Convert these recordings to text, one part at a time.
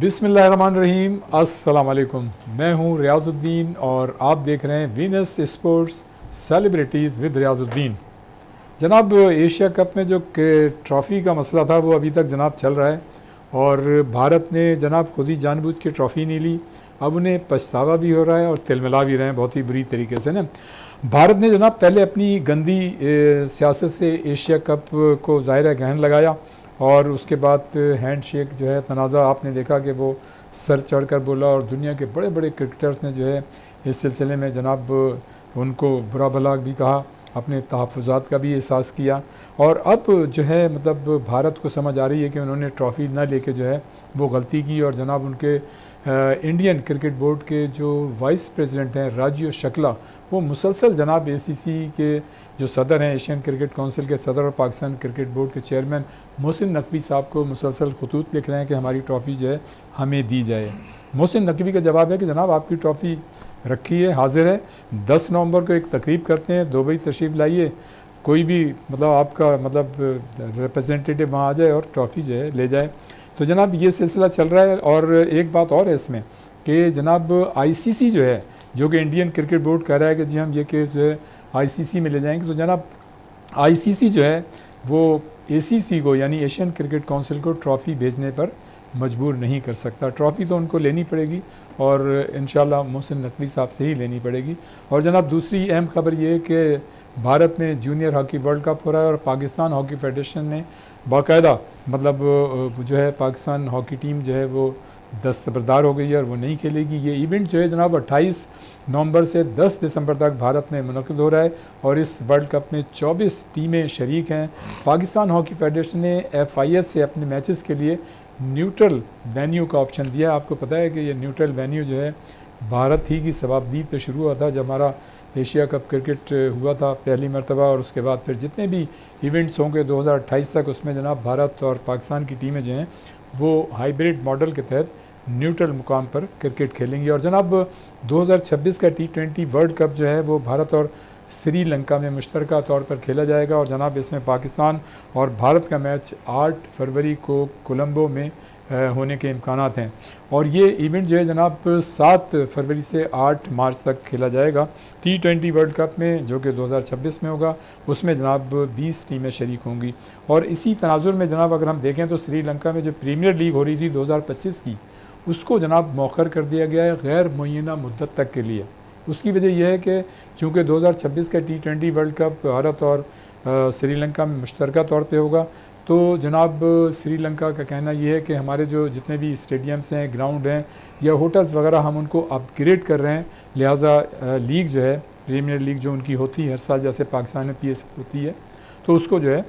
बिस्मिल्लाहिर्रहमानिर्रहीम, अस्सलाम वालेकुम। मैं हूं रियाजुद्दीन और आप देख रहे हैं Venus sports celebrities with Riyazuddin. जनाब, एशिया कप में जो ट्रॉफ़ी का मसला था वो अभी तक जनाब चल रहा है और भारत ने जनाब खुद ही जानबूझ के ट्रॉफ़ी नहीं ली। अब उन्हें पछतावा भी हो रहा है और तिलमिला भी रहे हैं बहुत ही बुरी तरीके से ना। भारत ने जनाब पहले अपनी गंदी सियासत से एशिया कप को ज़ाहिर गहन लगाया और उसके बाद हैंड शेक जो है तनाज़ा आपने देखा कि वो सर चढ़ कर बोला और दुनिया के बड़े बड़े क्रिकेटर्स ने जो है इस सिलसिले में जनाब उनको बुरा भला भी कहा, अपने तहफ़्फ़ुज़ात का भी एहसास किया। और अब जो है मतलब भारत को समझ आ रही है कि उन्होंने ट्रॉफ़ी ना लेके जो है वो गलती की। और जनाब उनके इंडियन क्रिकेट बोर्ड के जो वाइस प्रेसिडेंट हैं राजीव शुक्ला, वो मुसलसल जनाब एसीसी के जो सदर हैं, एशियन क्रिकेट काउंसिल के सदर और पाकिस्तान क्रिकेट बोर्ड के चेयरमैन मोहसिन नकवी साहब को मुसलसल खतूत लिख रहे हैं कि हमारी ट्रॉफ़ी जो है हमें दी जाए। मोहसिन नकवी का जवाब है कि जनाब आपकी ट्रॉफ़ी रखी है, हाजिर है, 10 नवंबर को एक तकरीब करते हैं, 2 बजे तशरीफ़ लाइए, कोई भी मतलब आपका मतलब रिप्रेजेंटेटिव वहाँ आ जाए और ट्रॉफ़ी जो है ले जाए। तो जनाब ये सिलसिला चल रहा है। और एक बात और है इसमें कि जनाब आईसीसी जो है, जो कि इंडियन क्रिकेट बोर्ड कह रहा है कि जी हम ये केस जो है आईसीसी में ले जाएंगे, तो जनाब आईसीसी जो है वो एसीसी को यानी एशियन क्रिकेट काउंसिल को ट्रॉफ़ी भेजने पर मजबूर नहीं कर सकता। ट्रॉफ़ी तो उनको लेनी पड़ेगी और इंशाल्लाह मोहसिन नकवी साहब से ही लेनी पड़ेगी। और जनाब दूसरी अहम खबर ये है कि भारत में जूनियर हॉकी वर्ल्ड कप हो रहा है और पाकिस्तान हॉकी फेडरेशन ने बाकायदा मतलब जो है पाकिस्तान हॉकी टीम जो है वो दस्तबरदार हो गई है और वो नहीं खेलेगी। ये इवेंट जो है जनाब 28 नवंबर से 10 दिसंबर तक भारत में मुनक़िद हो रहा है और इस वर्ल्ड कप में 24 टीमें शरीक हैं। पाकिस्तान हॉकी फेडरेशन ने FIS से अपने मैचेस के लिए न्यूट्रल वेन्यू का ऑप्शन दिया। आपको पता है कि ये न्यूट्रल वेन्यू जो है भारत ही की शताब्दी पे शुरू हुआ था जब हमारा एशिया कप क्रिकेट हुआ था पहली मरतबा, और उसके बाद फिर जितने भी इवेंट्स होंगे 2028 तक उसमें जनाब भारत और पाकिस्तान की टीमें जो हैं वो हाइब्रिड मॉडल के तहत न्यूट्रल मुकाम पर क्रिकेट खेलेंगी। और जनाब 2026 का T20 वर्ल्ड कप जो है वो भारत और श्रीलंका में मुश्तरका तौर पर खेला जाएगा और जनाब इसमें पाकिस्तान और भारत का मैच 8 फरवरी को कोलंबो में होने के इम्कानात हैं। और ये इवेंट जो है जनाब 7 फरवरी से 8 मार्च तक खेला जाएगा। T20 वर्ल्ड कप में जो कि 2026 में होगा उसमें जनाब 20 टीमें शरीक होंगी। और इसी तनाजुर में जनाब अगर हम देखें तो श्रीलंका में जो प्रीमियर लीग हो रही थी 2025 की, उसको जनाब मौखर कर दिया गया है गैर मुय्यना मुद्दत तक के लिए। उसकी वजह यह है कि चूँकि 2026 का T20 वर्ल्ड कप भारत और श्रीलंका में मुश्तरका तौर पे होगा, तो जनाब श्रीलंका का कहना यह है कि हमारे जो जितने भी स्टेडियम्स हैं, ग्राउंड हैं या होटल्स वगैरह हम उनको अपग्रेड कर रहे हैं, लिहाजा लीग जो है प्रीमियर लीग जो उनकी होती है हर साल जैसे पाकिस्तान में PSL होती है, तो उसको जो है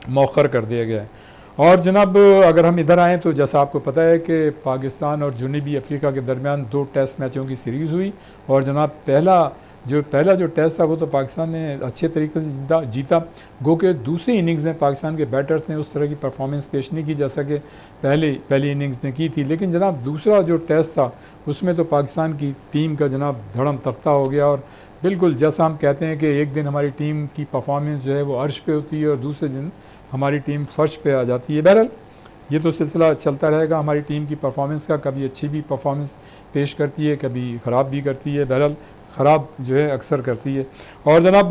मौखर कर दिया गया है। और जनाब अगर हम इधर आएँ तो जैसा आपको पता है कि पाकिस्तान और जुनूबी अफ्रीका के दरमियान 2 टेस्ट मैचों की सीरीज़ हुई और जनाब पहला जो टेस्ट था वो तो पाकिस्तान ने अच्छे तरीके से जीता। गो के दूसरी इनिंग्स में पाकिस्तान के बैटर्स ने उस तरह की परफॉर्मेंस पेश नहीं की जैसा कि पहली इनिंग्स में की थी। लेकिन जनाब दूसरा जो टेस्ट था उसमें तो पाकिस्तान की टीम का जनाब धड़म तख्ता हो गया और बिल्कुल जैसा हम कहते हैं कि एक दिन हमारी टीम की परफॉर्मेंस जो है वो अर्श पे होती है और दूसरे दिन हमारी टीम फर्श पे आ जाती है। बहरहाल ये तो सिलसिला चलता रहेगा हमारी टीम की परफॉर्मेंस का, कभी अच्छी भी परफॉर्मेंस पेश करती है, कभी ख़राब भी करती है, बहरहाल ख़राब जो है अक्सर करती है। और जनाब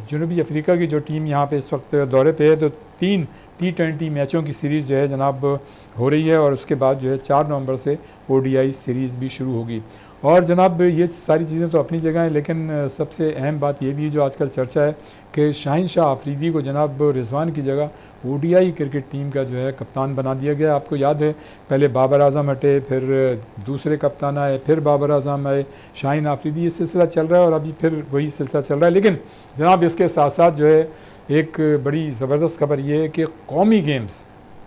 जनूबी अफ्रीका की जो टीम यहाँ पे इस वक्त दौरे पे है, तो 3 T20 मैचों की सीरीज़ जो है जनाब हो रही है और उसके बाद जो है 4 नवंबर से ODI सीरीज़ भी शुरू होगी। और जनाब ये सारी चीज़ें तो अपनी जगह हैं, लेकिन सबसे अहम बात ये भी जो आजकल चर्चा है कि शाहीन शाह आफरीदी को जनाब रिजवान की जगह ODI क्रिकेट टीम का जो है कप्तान बना दिया गया। आपको याद है पहले बाबर आजम हटे, फिर दूसरे कप्तान आए, फिर बाबर आजम आए, शाहीन आफरीदी, ये सिलसिला चल रहा है और अभी फिर वही सिलसिला चल रहा है। लेकिन जनाब इसके साथ साथ जो है एक बड़ी ज़बरदस्त खबर ये है कि कौमी गेम्स,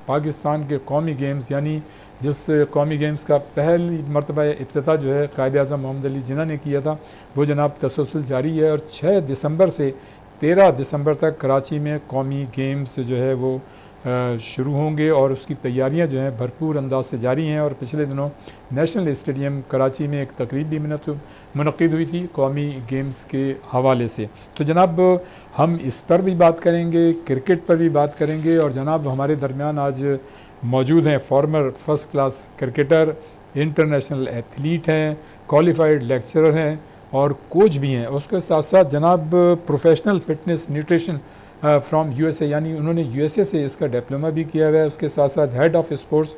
पाकिस्तान के कौमी गेम्स यानी जिस कौमी गेम्स का पहली मरतबा इफ्तिताह जो है कायद आज़म मोहम्मद अली जिन्ना ने किया था, वो जनाब तसलसल जारी है और 6 दिसंबर से 13 दिसंबर तक कराची में कौमी गेम्स जो है वो शुरू होंगे और उसकी तैयारियां जो हैं भरपूर अंदाज से जारी हैं। और पिछले दिनों नेशनल स्टेडियम कराची में एक तकरीब भी मुनक़िद हुई थी कौमी गेम्स के हवाले से। तो जनाब हम इस पर भी बात करेंगे, क्रिकेट पर भी बात करेंगे और जनाब हमारे दरमियान आज मौजूद हैं, farmer first class cricketer, international athlete हैं, क्वालिफाइड लेक्चरर हैं और कोच भी हैं। उसके साथ साथ जनाब professional fitness nutrition from USA, यानी उन्होंने यूएसए से इसका डिप्लोमा भी किया हुआ है। उसके साथ साथ हेड ऑफ स्पोर्ट्स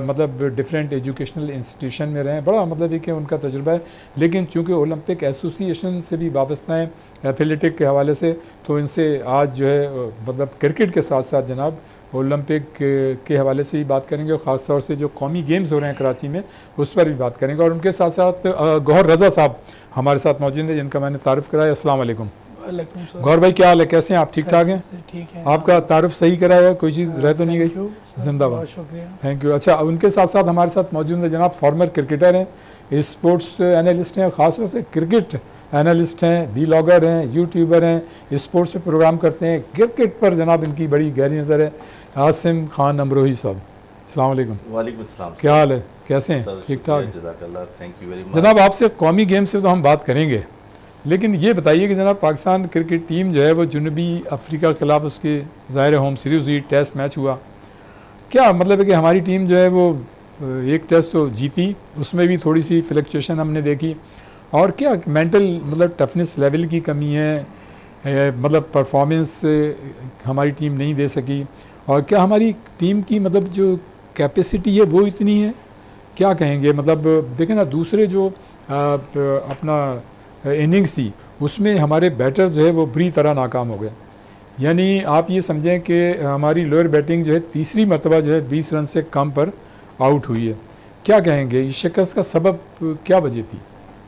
मतलब डिफरेंट एजुकेशनल इंस्टीट्यूशन में रहे हैं। बड़ा मतलब है कि उनका तजुर्बा है, लेकिन चूँकि ओलंपिक एसोसिएशन से भी वाबस्ता हैं एथलेटिक के हवाले से, तो इनसे आज जो है मतलब क्रिकेट के साथ साथ जनाब ओलंपिक के हवाले से भी बात करेंगे और ख़ास तौर से जो कौमी गेम्स हो रहे हैं कराची में उस पर भी बात करेंगे। और उनके साथ साथ गौहर रज़ा साहब हमारे साथ मौजूद हैं, जिनका मैंने तारुफ़ कराया। अस्सलाम वालेकुम। गौर भाई, क्या हाल है, कैसे हैं आप? ठीक ठाक हैं? ठीक है। आपका तारुफ सही कराया, कोई चीज़ रह तो नहीं गई? जिंदाबाद, शुक्रिया, थैंक यू। अच्छा, उनके साथ साथ हमारे साथ मौजूद हैं जनाब फॉर्मर क्रिकेटर हैं, स्पोर्ट्स एनालिस्ट हैं, ख़ासतौर से क्रिकेट एनालिस्ट हैं, वीलॉगर हैं, यूट्यूबर हैं, स्पोर्ट्स पे प्रोग्राम करते हैं। क्रिकेट पर जनाब इनकी बड़ी गहरी नज़र है। आसिम खान अमरोही साहब, अस्सलाम वालेकुम। वालेकुम सलाम। क्या हाल है, कैसे हैं? ठीक ठाक। जज़ाकल्लाह, थैंक यू वेरी मच। जनाब आपसे कौमी गेम से तो हम बात करेंगे, लेकिन ये बताइए कि जनाब पाकिस्तान क्रिकेट टीम जो है वो जनूबी अफ्रीका के खिलाफ उसके ज़ाहिर होम सीरीज़ हुई, टेस्ट मैच हुआ, क्या मतलब है कि हमारी टीम जो है वो एक टेस्ट तो जीती, उसमें भी थोड़ी सी फ्लक्चुएशन हमने देखी, और क्या मेंटल मतलब टफनेस लेवल की कमी है, मतलब परफॉर्मेंस हमारी टीम नहीं दे सकी, और क्या हमारी टीम की मतलब जो कैपेसिटी है वो इतनी है, क्या कहेंगे? मतलब देखें ना, दूसरे जो अपना इनिंग्स थी उसमें हमारे बैटर जो है वो बुरी तरह नाकाम हो गए। यानी आप ये समझें कि हमारी लोअर बैटिंग जो है तीसरी मरतबा जो है 20 रन से कम पर आउट हुई है। क्या कहेंगे, इस शिकस्त का सबब क्या वजह थी?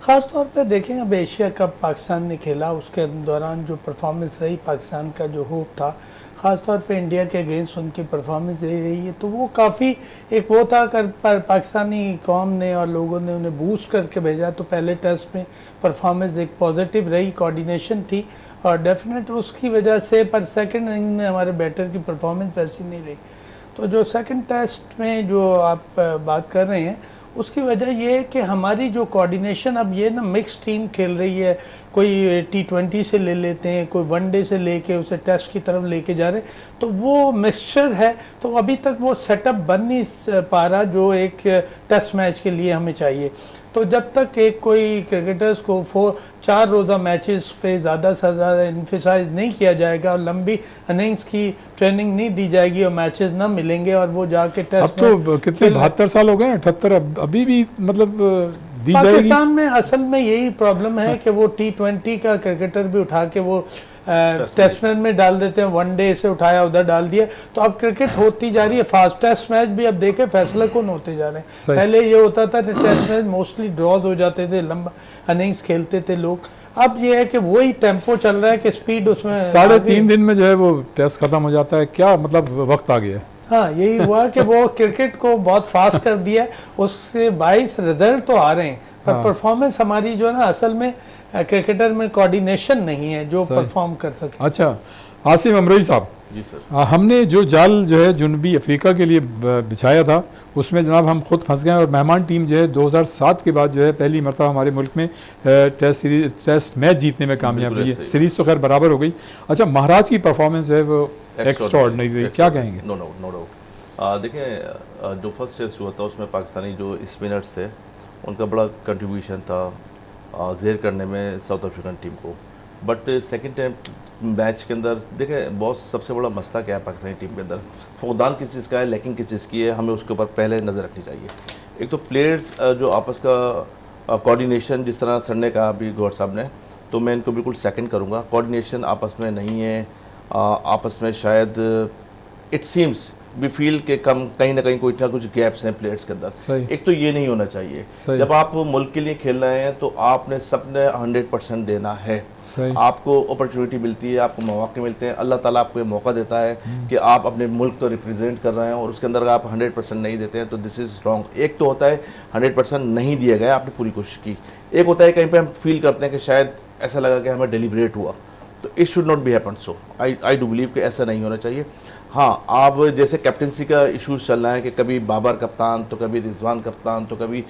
ख़ास तौर पे देखें, अब एशिया कप पाकिस्तान ने खेला, उसके दौरान जो परफॉर्मेंस रही, पाकिस्तान का जो होप था ख़ास तौर पे इंडिया के अगेंस्ट उनकी परफॉर्मेंस रही है, तो वो काफ़ी एक वो था कर पर पाकिस्तानी कौम ने और लोगों ने उन्हें बूस्ट करके भेजा। तो पहले टेस्ट में परफॉर्मेंस एक पॉजिटिव रही, कोऑर्डिनेशन थी और डेफिनेट उसकी वजह से, पर सेकंड इनिंग में हमारे बैटर की परफॉर्मेंस वैसी नहीं रही। तो जो सेकंड टेस्ट में जो आप बात कर रहे हैं, उसकी वजह ये है कि हमारी जो कोऑर्डिनेशन, अब ये ना मिक्स टीम खेल रही है, कोई T20 से ले लेते हैं, कोई वनडे से लेके उसे टेस्ट की तरफ लेके जा रहे, तो वो मिक्सचर है। तो अभी तक वो सेटअप बन नहीं पा रहा जो एक टेस्ट मैच के लिए हमें चाहिए। तो जब तक एक कोई क्रिकेटर्स को 4 रोज़ा मैचेस पे ज़्यादा से ज़्यादा इन्फिसाइज नहीं किया जाएगा और लंबी इनिंग्स की ट्रेनिंग नहीं दी जाएगी और मैचेस ना मिलेंगे और वो जाके टेस्ट, अब तो कितने 72 साल हो गए, 78, अभी भी मतलब दी जाएगी। पाकिस्तान में असल में यही प्रॉब्लम है कि वो T20 का क्रिकेटर भी उठा के वो टेस्ट मैच में डाल देते हैं, वनडे से उठाया उधर डाल दिया। तो अब क्रिकेट होती जा रही है फास्ट। टेस्ट मैच भी अब देखें फैसला कौन होते जा रहे हैं। पहले ये होता था कि टेस्ट मैच मोस्टली ड्रॉज हो जाते थे, लंबा इनिंग्स खेलते थे लोग। अब ये है कि वही टेम्पो चल रहा है कि स्पीड उसमें 3.5 दिन में जो है वो टेस्ट खत्म हो जाता है। क्या मतलब वक्त आ गया है। हाँ, यही हुआ कि वो क्रिकेट को बहुत फास्ट कर दिया, उससे 22 रिजल्ट तो आ रहे हैं, पर परफॉर्मेंस हमारी जो है ना, असल में क्रिकेटर में कोऑर्डिनेशन नहीं है जो परफॉर्म कर सके। अच्छा, आसिम अमरोही साहब, जी सर, हमने जो जाल जो है जनूबी अफ्रीका के लिए बिछाया था, उसमें जनाब हम खुद फंस गए और मेहमान टीम जो है 2007 के बाद जो है पहली मरतबा हमारे मुल्क में टेस्ट मैच जीतने में कामयाब रही है। सीरीज़ तो खैर बराबर हो गई। अच्छा, महाराज की परफॉर्मेंस जो है वो एक्स्ट्राऑर्डिनरी रही, क्या कहेंगे? No doubt. देखिए, जो फर्स्ट टेस्ट हुआ था उसमें पाकिस्तानी जो स्पिनर्स थे उनका बड़ा कंट्रीब्यूशन था ज़ेर करने में साउथ अफ्रीकन टीम को। बट सेकंड टाइम मैच के अंदर देखें, बहुत सबसे बड़ा मसला क्या है पाकिस्तानी टीम के अंदर, फुकदान किस चीज़ का है, लैकिंग किस चीज़ की है, हमें उसके ऊपर पहले नज़र रखनी चाहिए। एक तो प्लेयर्स जो आपस का कोऑर्डिनेशन, जिस तरह सर ने कहा अभी गौर साहब ने, तो मैं इनको बिल्कुल सेकंड करूँगा। कोऑर्डिनेशन आपस में नहीं है, आपस में शायद इट सीम्स भी फील के कहीं ना कहीं कोई ना कुछ गैप्स हैं प्लेयर्स के अंदर। एक तो ये नहीं होना चाहिए। जब आप मुल्क के लिए खेल रहे हैं तो आपने सबने 100% देना है। आपको अपॉर्चुनिटी मिलती है, आपको मौके मिलते हैं, अल्लाह ताला आपको ये मौका देता है कि आप अपने मुल्क को रिप्रेजेंट कर रहे हैं, और उसके अंदर अगर आप 100% नहीं देते हैं तो दिस इज़ रॉन्ग। एक तो होता है 100% नहीं दिया गया, आपने पूरी कोशिश की। एक होता है कहीं पे हम फील करते हैं कि शायद ऐसा लगा कि हमें डिलिब्रेट हुआ, तो it should not be happen. So I do believe कि ऐसा नहीं होना चाहिए। हाँ, आप जैसे कैप्टनसी का इशूज़ चल रहा है कि कभी बाबर कप्तान, तो कभी रिजवान कप्तान, तो कभी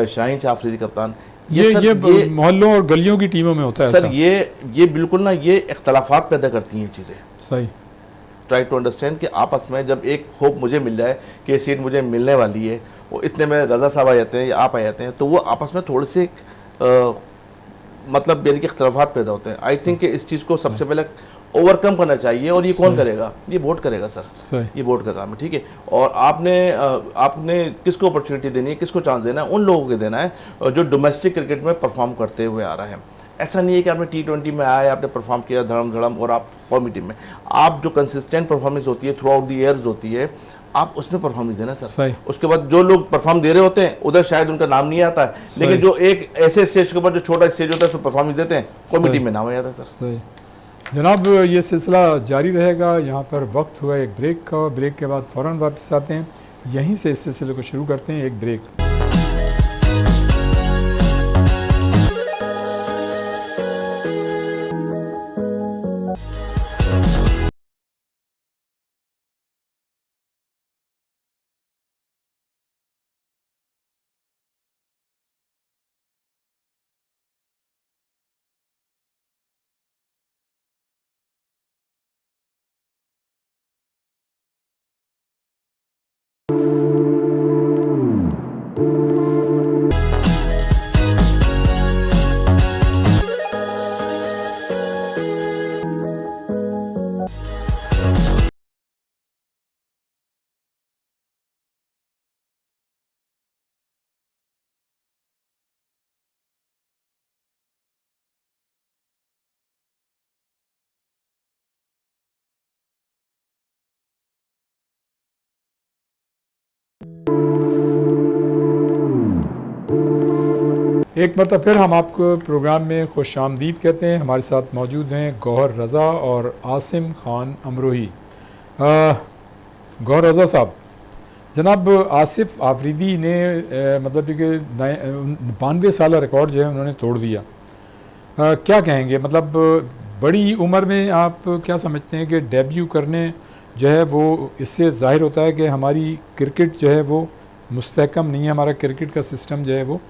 शाहीन शाह अफरीदी कप्तान, ये मोहल्लों और गलियों की टीमों में होता है सर। ये बिल्कुल ना, ये इख्तलाफात पैदा करती हैं चीज़ें। सही। ट्राई टू अंडरस्टैंड कि आपस में जब एक होप मुझे मिल जाए कि ये सीट मुझे मिलने वाली है, वो इतने में रज़ा साहब आ जाते हैं या आप आ जाते हैं, तो वो आपस में थोड़े से मतलब यानी कि इख्तलाफात पैदा होते हैं। आई थिंक कि इस चीज़ को सबसे पहले ओवरकम करना चाहिए, और ये कौन करेगा? ये वोट करेगा सर, ये वोट का काम है, ठीक है। और आपने किसको अपॉर्चुनिटी देनी है, किसको चांस देना है? उन लोगों को देना है जो डोमेस्टिक क्रिकेट में परफॉर्म करते हुए आ रहा है। ऐसा नहीं है कि आपने T20 में आए, आपने परफॉर्म किया धड़म धड़म और आप कौमी टीम में, आप जो कंसिस्टेंट परफॉर्मेंस होती है थ्रू आउट द ईयर्स होती है, आप उसमें परफॉर्मेंस देना सर। उसके बाद जो लोग परफॉर्म दे रहे होते हैं उधर शायद उनका नाम नहीं आता है, लेकिन जो एक ऐसे स्टेज के ऊपर जो छोटा स्टेज होता है उसमें परफॉर्मेंस देते हैं, कौमी टीम में नाम आ जाता है सर। जनाब ये सिलसिला जारी रहेगा। यहाँ पर वक्त हुआ एक ब्रेक का, ब्रेक के बाद फ़ौरन वापस आते हैं, यहीं से इस सिलसिले को शुरू करते हैं। एक ब्रेक। एक मरतबा फिर हम आपको प्रोग्राम में खुश आमदीद कहते हैं। हमारे साथ मौजूद हैं गौहर रज़ा और आसिम खान अमरोही। गौहर रज़ा साहब, जनाब आसिफ आफरीदी ने मतलब कि 92 साल रिकॉर्ड जो है उन्होंने तोड़ दिया। क्या कहेंगे, मतलब बड़ी उम्र में आप क्या समझते हैं कि डेब्यू करने जो है वो, इससे ज़ाहिर होता है कि हमारी क्रिकेट जो है वो मुस्तहकम नहीं है, हमारा क्रिकेट का सिस्टम जो है वो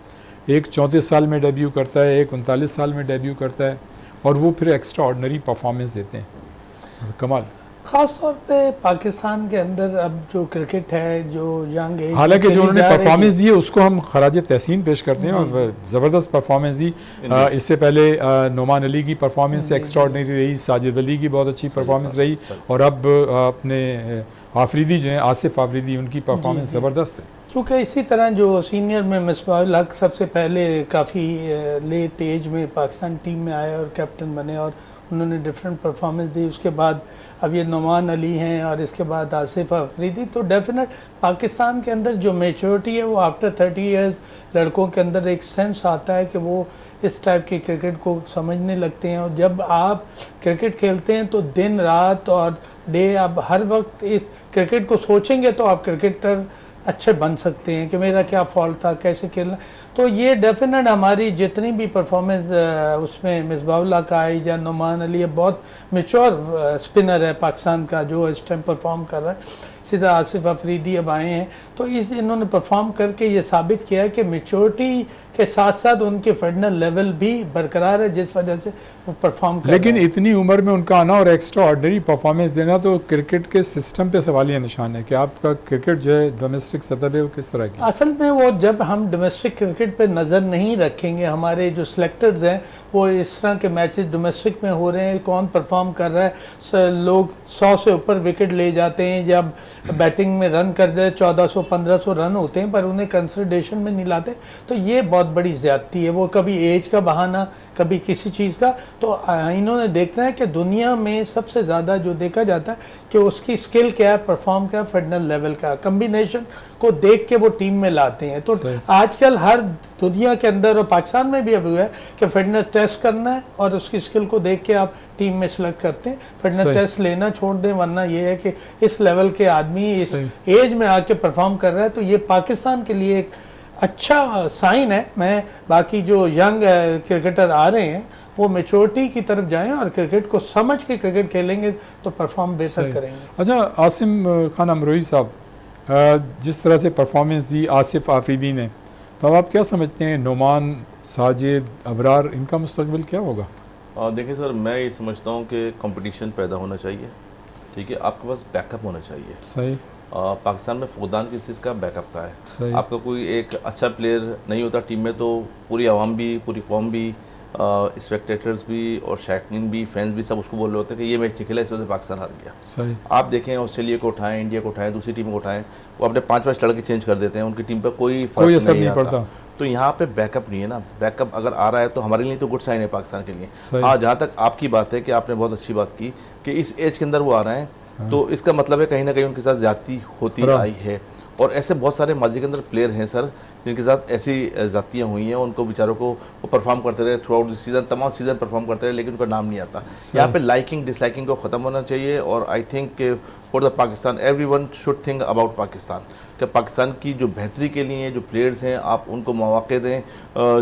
एक 34 साल में डेब्यू करता है, एक 39 साल में डेब्यू करता है, और वो फिर एक्स्ट्रा ऑर्डनरी परफॉर्मेंस देते हैं। कमाल। ख़ास तौर पे पाकिस्तान के अंदर अब जो क्रिकेट है, जो यंग एज, हालांकि जो उन्होंने परफॉर्मेंस दी है उसको हम खराज तहसीन पेश करते हैं, और ज़बरदस्त परफॉर्मेंस दी। इससे पहले नोमान अली की परफॉर्मेंस एक्स्ट्रा ऑर्डनरी रही, साजिद अली की बहुत अच्छी परफॉर्मेंस रही, और अब अपने आफरीदी जो हैं आसिफ आफरीदी, उनकी परफॉर्मेंस ज़बरदस्त है। क्योंकि इसी तरह जो सीनियर में मिसबाहुल हक सबसे पहले काफ़ी लेट एज में पाकिस्तान टीम में आए और कैप्टन बने, और उन्होंने डिफरेंट परफॉर्मेंस दी। उसके बाद अब ये नोमान अली हैं, और इसके बाद आसिफ आफरीदी। तो डेफिनेट पाकिस्तान के अंदर जो मेच्योरिटी है वो आफ्टर 30 इयर्स लड़कों के अंदर एक सेंस आता है कि वो इस टाइप की क्रिकेट को समझने लगते हैं। और जब आप क्रिकेट खेलते हैं तो दिन रात और डे आप हर वक्त इस क्रिकेट को सोचेंगे तो आप क्रिकेटर अच्छे बन सकते हैं कि मेरा क्या फॉल्ट था, कैसे खेलना। तो ये डेफिनेट हमारी जितनी भी परफॉर्मेंस उसमें मिसबाहुल हक आई या नोमान अली, बहुत मेच्योर स्पिनर है पाकिस्तान का जो इस टाइम परफॉर्म कर रहा है। सीधा आसिफ अफरीदी अब आए हैं, तो इन्होंने परफॉर्म करके ये साबित किया है कि मेच्योरिटी के साथ साथ उनके फिटनेस लेवल भी बरकरार है, जिस वजह से वो परफॉर्म कर लेकिन रहे हैं। इतनी उम्र में उनका आना और एक्स्ट्रा ऑर्डनरी परफॉर्मेंस देना तो क्रिकेट के सिस्टम पे सवालिया निशान है कि आपका क्रिकेट जो है डोमेस्टिक सतह पे वो किस तरह की। असल में वो जब हम डोमेस्टिक क्रिकेट पे नज़र नहीं रखेंगे, हमारे जो सिलेक्टर्स हैं वो इस तरह के मैचेस डोमेस्टिक में हो रहे हैं, कौन परफॉर्म कर रहा है, लोग 100 से ऊपर विकेट ले जाते हैं, जब बैटिंग में रन कर जाए 1400-1500 रन होते हैं, पर उन्हें कंसिडरेशन में नहीं लाते। तो ये बहुत बड़ी ज़्यादती है। वो कभी एज का बहाना, कभी किसी चीज़ का। तो इन्होंने देखना है कि दुनिया में सबसे ज़्यादा जो देखा जाता है कि उसकी स्किल क्या है, परफॉर्म क्या, फिटनेस लेवल का कम्बिनेशन को देख के वो टीम में लाते हैं। तो आजकल हर दुनिया के अंदर और पाकिस्तान में भी अभी हुआ है कि फिटनेस टेस्ट करना है और उसकी स्किल को देख के आप टीम में सिलेक्ट करते हैं। फिटनेस टेस्ट लेना छोड़ दें, वरना ये है कि इस लेवल के आदमी इस एज में आके परफॉर्म कर रहा है, तो ये पाकिस्तान के लिए एक अच्छा साइन है। मैं बाकी जो यंग क्रिकेटर आ रहे हैं वो मेच्योरिटी की तरफ जाएं और क्रिकेट को समझ के क्रिकेट खेलेंगे तो परफॉर्म बेहतर करेंगे। अच्छा आसिम खान अमरोही साहब, जिस तरह से परफॉर्मेंस दी आसिफ आफरीदी ने, तो अब आप क्या समझते हैं नोमान, साजिद, अबरार, इनका मुस्तकबिल क्या होगा? देखिए सर, मैं ये समझता हूँ कि कंपटीशन पैदा होना चाहिए। ठीक है, आपके पास बैकअप होना चाहिए। सही। पाकिस्तान में फुकदान किस चीज़ का बैकअप का है। सही। आपका कोई एक अच्छा प्लेयर नहीं होता टीम में तो पूरी आवाम भी, पूरी कौम भी, स्पेक्टेटर्स भी और शायकीन भी, फैंस भी सब उसको बोल रहे होते हैं कि ये मैच नहीं खेला, इस वजह से पाकिस्तान हार गया। सही। आप देखें ऑस्ट्रेलिया को उठाएं, इंडिया को उठाएं, दूसरी टीम को उठाएं, वो अपने 5-5 लड़के चेंज कर देते हैं, उनकी टीम पर कोई कोई फर्क असर नहीं नहीं आता। पड़ता। तो यहाँ पे बैकअप नहीं है ना। बैकअप अगर आ रहा है तो हमारे लिए तो गुड साइन है पाकिस्तान के लिए। सही। हाँ, जहाँ तक आपकी बात है कि आपने बहुत अच्छी बात की कि इस एज के अंदर वो आ रहे हैं, तो इसका मतलब है कहीं ना कहीं उनके साथ ज्यादती होती आई है। और ऐसे बहुत सारे माजी के अंदर प्लेयर हैं सर जिनके साथ ऐसी जातियाँ हुई हैं, उनको बेचारों को वो परफॉर्म करते रहे थ्रू आउट द सीज़न, तमाम सीज़न परफॉर्म करते रहे, लेकिन उनका नाम नहीं आता। यहाँ पे लाइकिंग डिसलाइकिंग को ख़त्म होना चाहिए। और I think for the Pakistan everyone should think about Pakistan, कि पाकिस्तान की जो बेहतरी के लिए जो प्लेयर्स हैं आप उनको मौके दें,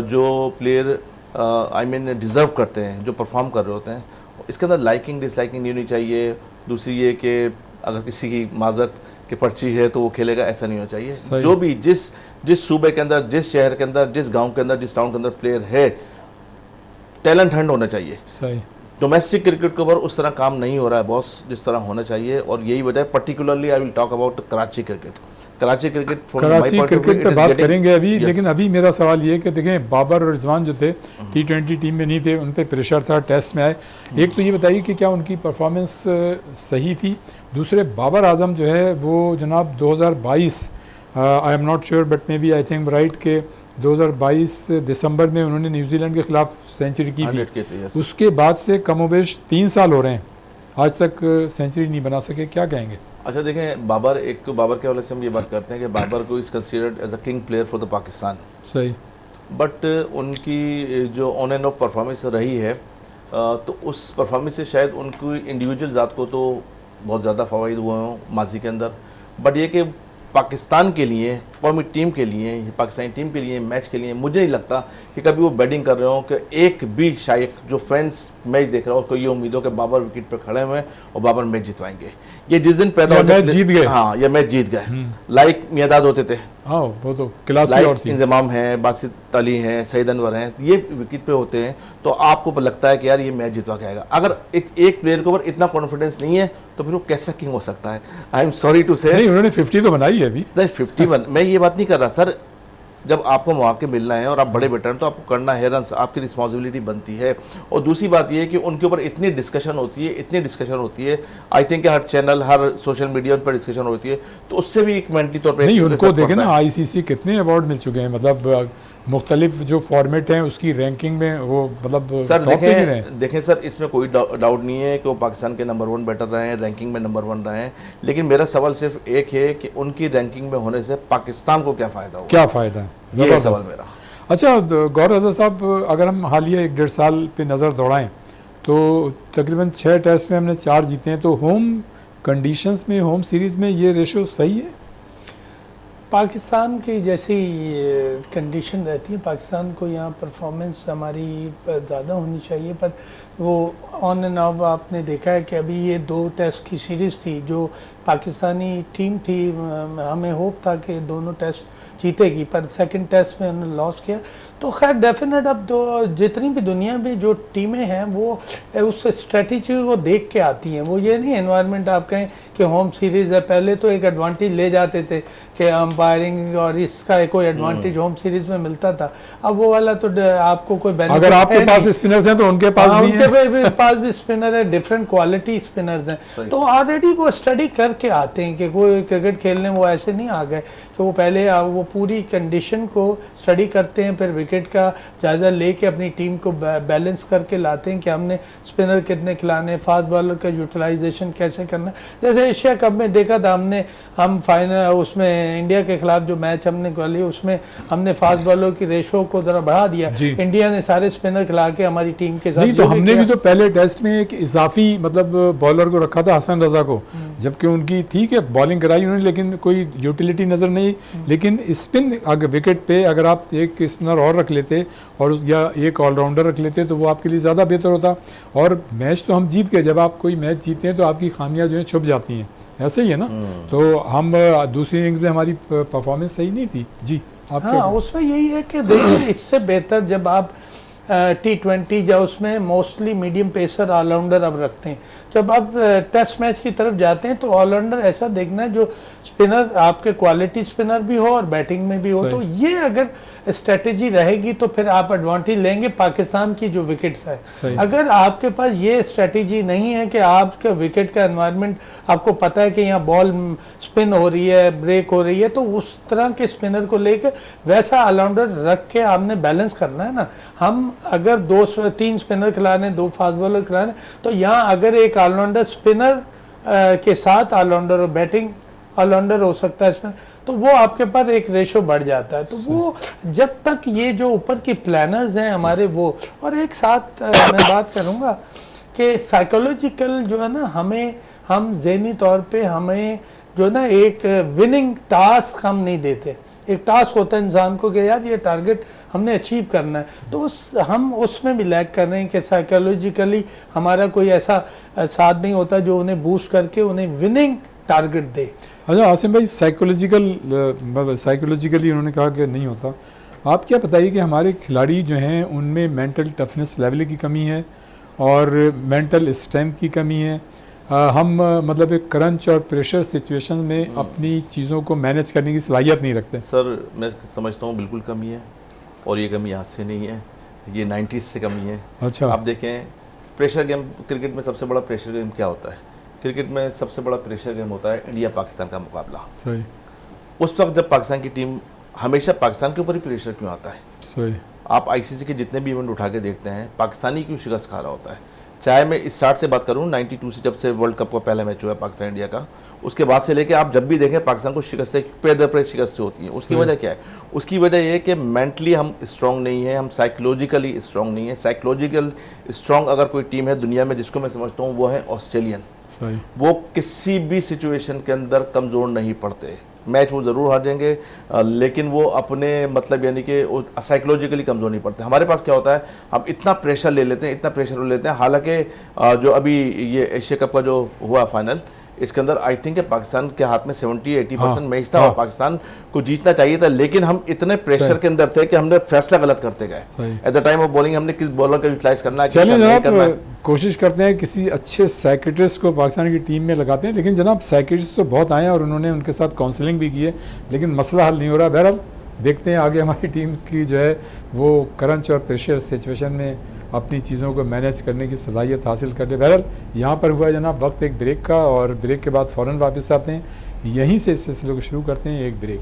जो प्लेयर आई मीन डिज़र्व करते हैं, जो परफॉर्म कर रहे होते हैं। इसके अंदर लाइकिंग डिसलाइकिंग नहीं होनी चाहिए। दूसरी ये कि अगर किसी की माजत की पर्ची है तो वो खेलेगा, ऐसा नहीं होना चाहिए। जो भी जिस सूबे के अंदर, जिस शहर के अंदर, जिस गांव के अंदर, जिस टाउन के अंदर प्लेयर है, टैलेंट हंट होना चाहिए। सही। डोमेस्टिक क्रिकेट के ऊपर उस तरह काम नहीं हो रहा है बॉस, जिस तरह होना चाहिए। और यही वजह है, particularly I will talk about Karachi cricket. Karachi cricket पे बात करेंगे अभी, लेकिन अभी मेरा सवाल ये है कि देखें बाबर और रिजवान जो थे T20 टीम में नहीं थे, उन पे प्रेशर था, टेस्ट में आए। एक तो ये बताइए कि क्या उनकी परफॉर्मेंस सही थी। दूसरे बाबर आजम जो है वो जनाब 2022 I am not sure but maybe I think right के 2022 दिसंबर में उन्होंने न्यूजीलैंड के खिलाफ सेंचुरी की थी। उसके बाद से कमोबेश 3 साल हो रहे हैं, आज तक सेंचुरी नहीं बना सके, क्या कहेंगे? अच्छा देखें, बाबर, एक तो बाबर के हवाले से हम ये बात करते हैं कि बाबर को is considered as a king player for the Pakistan. सही। बट उनकी जो ऑन एंड ऑफ परफॉर्मेंस रही है, तो उस परफॉर्मेंस से शायद उनकी इंडिविजुअल ज़ात को तो बहुत ज़्यादा फ़वाइद हुए हों माजी के अंदर। बट ये कि पाकिस्तान के लिए, कौमी टीम के लिए, पाकिस्तानी टीम के लिए, मैच के लिए मुझे नहीं लगता कि कभी वो बैटिंग कर रहे हो कि एक भी शायक जो फैंस मैच देख रहा हो उसको ये उम्मीद हो कि बाबर विकेट पर खड़े हुए और बाबर मैच जितवाएंगे। ये जिस दिन पैदा मैच जीत गए, हाँ, ये मैच जीत गए, लाइक मियादाद होते थे, हाँ वो तो क्लासी और थी, इंजमाम है, बासित अली हैं, सईद अनवर हैं, ये विकेट पे होते हैं, तो आपको लगता है कि यार ये मैच जितवा के आएगा। अगर एक प्लेयर के ऊपर इतना कॉन्फिडेंस नहीं है तो फिर वो कैसा किंग हो सकता है? आई एम सॉरी टू से। नहीं, उन्होंने 50 तो बनाई है अभी। नहीं 51, मैं ये बात नहीं कर रहा सर। जब आपको मौके मिलना है और आप बड़े बेटर तो आपको करना है रन, आपकी रिस्पॉन्सिबिलिटी बनती है। और दूसरी बात ये है कि उनके ऊपर इतनी डिस्कशन होती है, I think her channel, her social media पर डिस्कशन होती है, तो उससे भी एक मेंटली तौर पर नहीं, उनको देखें ना, ICC कितने अवार्ड मिल चुके हैं, मतलब मुख्तलिफ जो फॉर्मेट हैं उसकी रैंकिंग में वो मतलब सर देखें सर, इसमें कोई डाउट नहीं है कि वो पाकिस्तान के नंबर 1 बैटर रहे हैं, रैंकिंग में नंबर 1 रहे हैं। लेकिन मेरा सवाल सिर्फ एक है कि उनकी रैंकिंग में होने से पाकिस्तान को क्या फ़ायदा होगा? क्या फ़ायदा है, ये सवाल मेरा। अच्छा गौर रज़ा साहब, अगर हम हालिया 1-1.5 साल पे नज़र दौड़ाएं तो तकरीबन 6 टेस्ट में हमने 4 जीते हैं, तो होम कंडीशंस में, होम सीरीज़ में ये रेशो सही है? पाकिस्तान की जैसी कंडीशन रहती है, पाकिस्तान को यहाँ परफॉर्मेंस हमारी ज़्यादा होनी चाहिए, पर वो ऑन एंड ऑफ आपने देखा है कि अभी ये 2 टेस्ट की सीरीज़ थी, जो पाकिस्तानी टीम थी, हमें होप था कि दोनों टेस्ट जीतेगी, पर सेकंड टेस्ट में उन्होंने लॉस किया। तो खैर डेफिनेट अब तो जितनी भी दुनिया में जो टीमें हैं वो उस स्ट्रेटजी को देख के आती हैं। वो ये नहीं एनवायरनमेंट आप कहें कि होम सीरीज़ है, पहले तो एक एडवांटेज ले जाते थे कि अंपायरिंग और इसका कोई एडवांटेज होम सीरीज़ में मिलता था। अब वो वाला तो आपको कोई बेनिफिट, अगर आपके पास स्पिनर्स हैं तो उनके पास भी हैं, उनके पास भी स्पिनर है, डिफरेंट क्वालिटी स्पिनर्स हैं, तो ऑलरेडी वो स्टडी करके आते हैं कि कोई क्रिकेट खेलने वो ऐसे नहीं आ गए कि वो पहले वो पूरी कंडीशन को स्टडी करते हैं, फिर विकेट का जायज़ा लेके अपनी टीम को बैलेंस करके लाते हैं कि हमने स्पिनर कितने खिलाने, फास्ट बॉलर का यूटिलाइजेशन कैसे करना। जैसे एशिया कप में देखा था हम फाइनल उसमें इंडिया के खिलाफ जो मैच हमने खेली उसमें हमने फास्ट बॉलर की रेशो को ज़रा बढ़ा दिया, इंडिया ने सारे स्पिनर खिला के हमारी टीम के साथ। नहीं तो हमने भी तो पहले टेस्ट में एक इजाफी मतलब बॉलर को रखा था, हसन रजा को, जबकि उनकी ठीक है बॉलिंग कराई उन्होंने लेकिन कोई यूटिलिटी नज़र नहीं। लेकिन स्पिन अगर विकेट पे अगर आप एक स्पिनर और रख लेते और या एक ऑलराउंडर रख लेते तो वो आपके लिए ज़्यादा बेहतर होता। और मैच तो हम जीत गए, जब आप कोई मैच जीतते हैं तो आपकी खामियां जो हैं छुप जाती हैं, ऐसे ही है ना। तो हम दूसरी इनिंग्स में हमारी परफॉर्मेंस सही नहीं थी जी। हाँ, उसमें यही है कि देखिए इससे बेहतर जब आप T20 या उसमें मोस्टली मीडियम पेसर ऑलराउंडर अब रखते हैं। जब आप टेस्ट मैच की तरफ जाते हैं तो ऑलराउंडर ऐसा देखना है जो स्पिनर आपके क्वालिटी स्पिनर भी हो और बैटिंग में भी हो। तो ये अगर स्ट्रेटेजी रहेगी तो फिर आप एडवांटेज लेंगे पाकिस्तान की जो विकेट्स है। अगर आपके पास ये स्ट्रेटेजी नहीं है कि आपके विकेट का एनवायरनमेंट आपको पता है कि यहाँ बॉल स्पिन हो रही है, ब्रेक हो रही है, तो उस तरह के स्पिनर को लेकर वैसा ऑलराउंडर रख के आपने बैलेंस करना है ना। हम अगर 2-3 स्पिनर खिला रहे हैं, 2 फास्ट बॉलर खिला रहे हैं, तो यहाँ अगर एक ऑलराउंडर स्पिनर के साथ ऑलराउंडर और बैटिंग ऑलराउंडर हो सकता है इसमें, तो वो आपके पास एक रेशो बढ़ जाता है। तो वो जब तक ये जो ऊपर की प्लानर्स हैं हमारे वो, और एक साथ मैं बात करूँगा कि साइकोलॉजिकल जो है ना, हम ज़हनी तौर पे हमें जो ना एक विनिंग टास्क हम नहीं देते। एक टास्क होता है इंसान को कि यार ये टारगेट हमने अचीव करना है, तो हम उसमें भी लैग कर रहे हैं कि साइकोलॉजिकली हमारा कोई ऐसा साथ नहीं होता जो उन्हें बूस्ट करके उन्हें विनिंग टारगेट दे। अच्छा आसिम भाई, साइकोलॉजिकली उन्होंने कहा कि नहीं होता, आप क्या बताइए कि हमारे खिलाड़ी जो हैं उनमें मेंटल टफनेस लेवल की कमी है और मेंटल स्ट्रेंथ की कमी है। हम मतलब एक क्रंच और प्रेशर सिचुएशन में अपनी चीज़ों को मैनेज करने की सलाहियत नहीं रखते। सर मैं समझता हूँ बिल्कुल कमी है, और ये कमी आज से नहीं है, ये 90s से कमी है। अच्छा, आप देखें प्रेशर गेम, क्रिकेट में सबसे बड़ा प्रेशर गेम क्या होता है? क्रिकेट में सबसे बड़ा प्रेशर गेम होता है इंडिया पाकिस्तान का मुकाबला। सही। उस वक्त जब पाकिस्तान की टीम, हमेशा पाकिस्तान के ऊपर ही प्रेशर क्यों आता है? सही। आप आईसीसी के जितने भी इवेंट उठा के देखते हैं, पाकिस्तानी क्यों शिकस्त खा रहा होता है? चाहे मैं स्टार्ट से बात करूं 92 से, जब से वर्ल्ड कप का पहला मैच हुआ है पाकिस्तान इंडिया का, उसके बाद से लेके आप जब भी देखें पाकिस्तान को शिकस्तें पे दर पे शिकस्तें होती हैं। उसकी वजह क्या है? उसकी वजह यह है कि मेंटली हम स्ट्रांग नहीं है, हम साइकोलॉजिकली स्ट्रांग नहीं है। साइकोलॉजिकल स्ट्रांग अगर कोई टीम है दुनिया में जिसको मैं समझता हूँ वो है ऑस्ट्रेलियन। वो किसी भी सिचुएशन के अंदर कमज़ोर नहीं पड़ते। मैच वो ज़रूर हार जाएंगे लेकिन वो अपने मतलब यानी कि साइकोलॉजिकली कमज़ोर नहीं पड़ते। हमारे पास क्या होता है, हम इतना प्रेशर ले लेते हैं, इतना प्रेशर ले लेते हैं। हालांकि जो अभी ये एशिया कप का जो हुआ फाइनल, इसके अंदर आई थिंक पाकिस्तान के हाथ में 70-80% मैच था और पाकिस्तान को जीतना चाहिए था, लेकिन हम इतने प्रेशर के अंदर थे कि हमने फैसला गलत करते गए। At the time of bowling हमने किस बॉलर का यूटिलाइज करना है, चलिए जनाब कोशिश करते हैं किसी अच्छे साइकेट्रिस्ट को पाकिस्तान की टीम में लगाते हैं। लेकिन जनाब साइकेट्रिस्ट तो बहुत आए हैं और उन्होंने उनके साथ काउंसलिंग भी की है, लेकिन मसला हल नहीं हो रहा। बहरहाल देखते हैं आगे हमारी टीम की जो है वो क्रंच और प्रेशर सिचुएशन में अपनी चीज़ों को मैनेज करने की सलाहियत हासिल कर ले। बहरहाल यहाँ पर हुआ है जनाब वक्त एक ब्रेक का, और ब्रेक के बाद फ़ौरन वापस आते हैं, यहीं से इस सिलसिले को शुरू करते हैं। एक ब्रेक।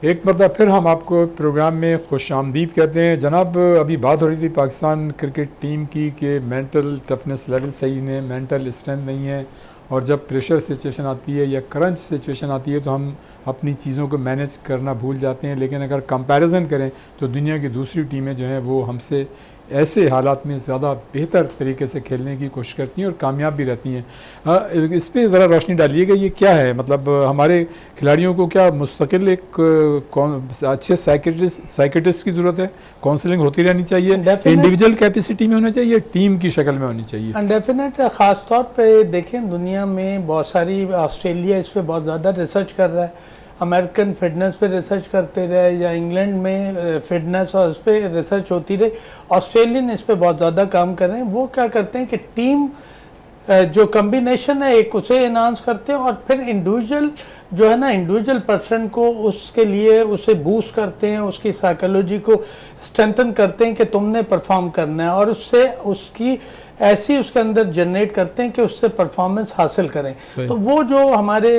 एक मरतबा फिर हम आपको प्रोग्राम में खुश आमदीद कहते हैं। जनाब अभी बात हो रही थी पाकिस्तान क्रिकेट टीम की कि मेंटल टफनेस लेवल सही नहीं है, मेंटल स्ट्रेंथ नहीं है, और जब प्रेशर सिचुएशन आती है या क्रंच सिचुएशन आती है तो हम अपनी चीज़ों को मैनेज करना भूल जाते हैं। लेकिन अगर कंपैरिजन करें तो दुनिया की दूसरी टीमें जो हैं वो हमसे ऐसे हालात में ज़्यादा बेहतर तरीके से खेलने की कोशिश करती हैं और कामयाब भी रहती हैं। इस पर ज़रा रोशनी डालिए कि ये क्या है, मतलब हमारे खिलाड़ियों को क्या मुस्तकिल एक अच्छे साइकेट्रिस्ट की ज़रूरत है? काउंसलिंग होती रहनी चाहिए, इंडिविजुअल कैपेसिटी में होना चाहिए, टीम की शक्ल में होनी चाहिए? डेफिनेट। ख़ास तौर पे देखें दुनिया में बहुत सारी, ऑस्ट्रेलिया इस पर बहुत ज़्यादा रिसर्च कर रहा है, अमेरिकन फिटनेस पे रिसर्च करते रहे, या इंग्लैंड में फिटनेस और उस पर रिसर्च होती रही, ऑस्ट्रेलियन इस पे बहुत ज़्यादा काम कर रहे हैं। वो क्या करते हैं कि टीम जो कम्बिनेशन है एक उसे एनहांस करते हैं, और फिर इंडिविजुअल जो है ना, इंडिविजुअल पर्सन को उसके लिए उसे बूस्ट करते हैं, उसकी साइकोलॉजी को स्ट्रेंथन करते हैं कि तुमने परफॉर्म करना है, और उससे उसकी ऐसी उसके अंदर जनरेट करते हैं कि उससे परफॉर्मेंस हासिल करें। तो वो जो हमारे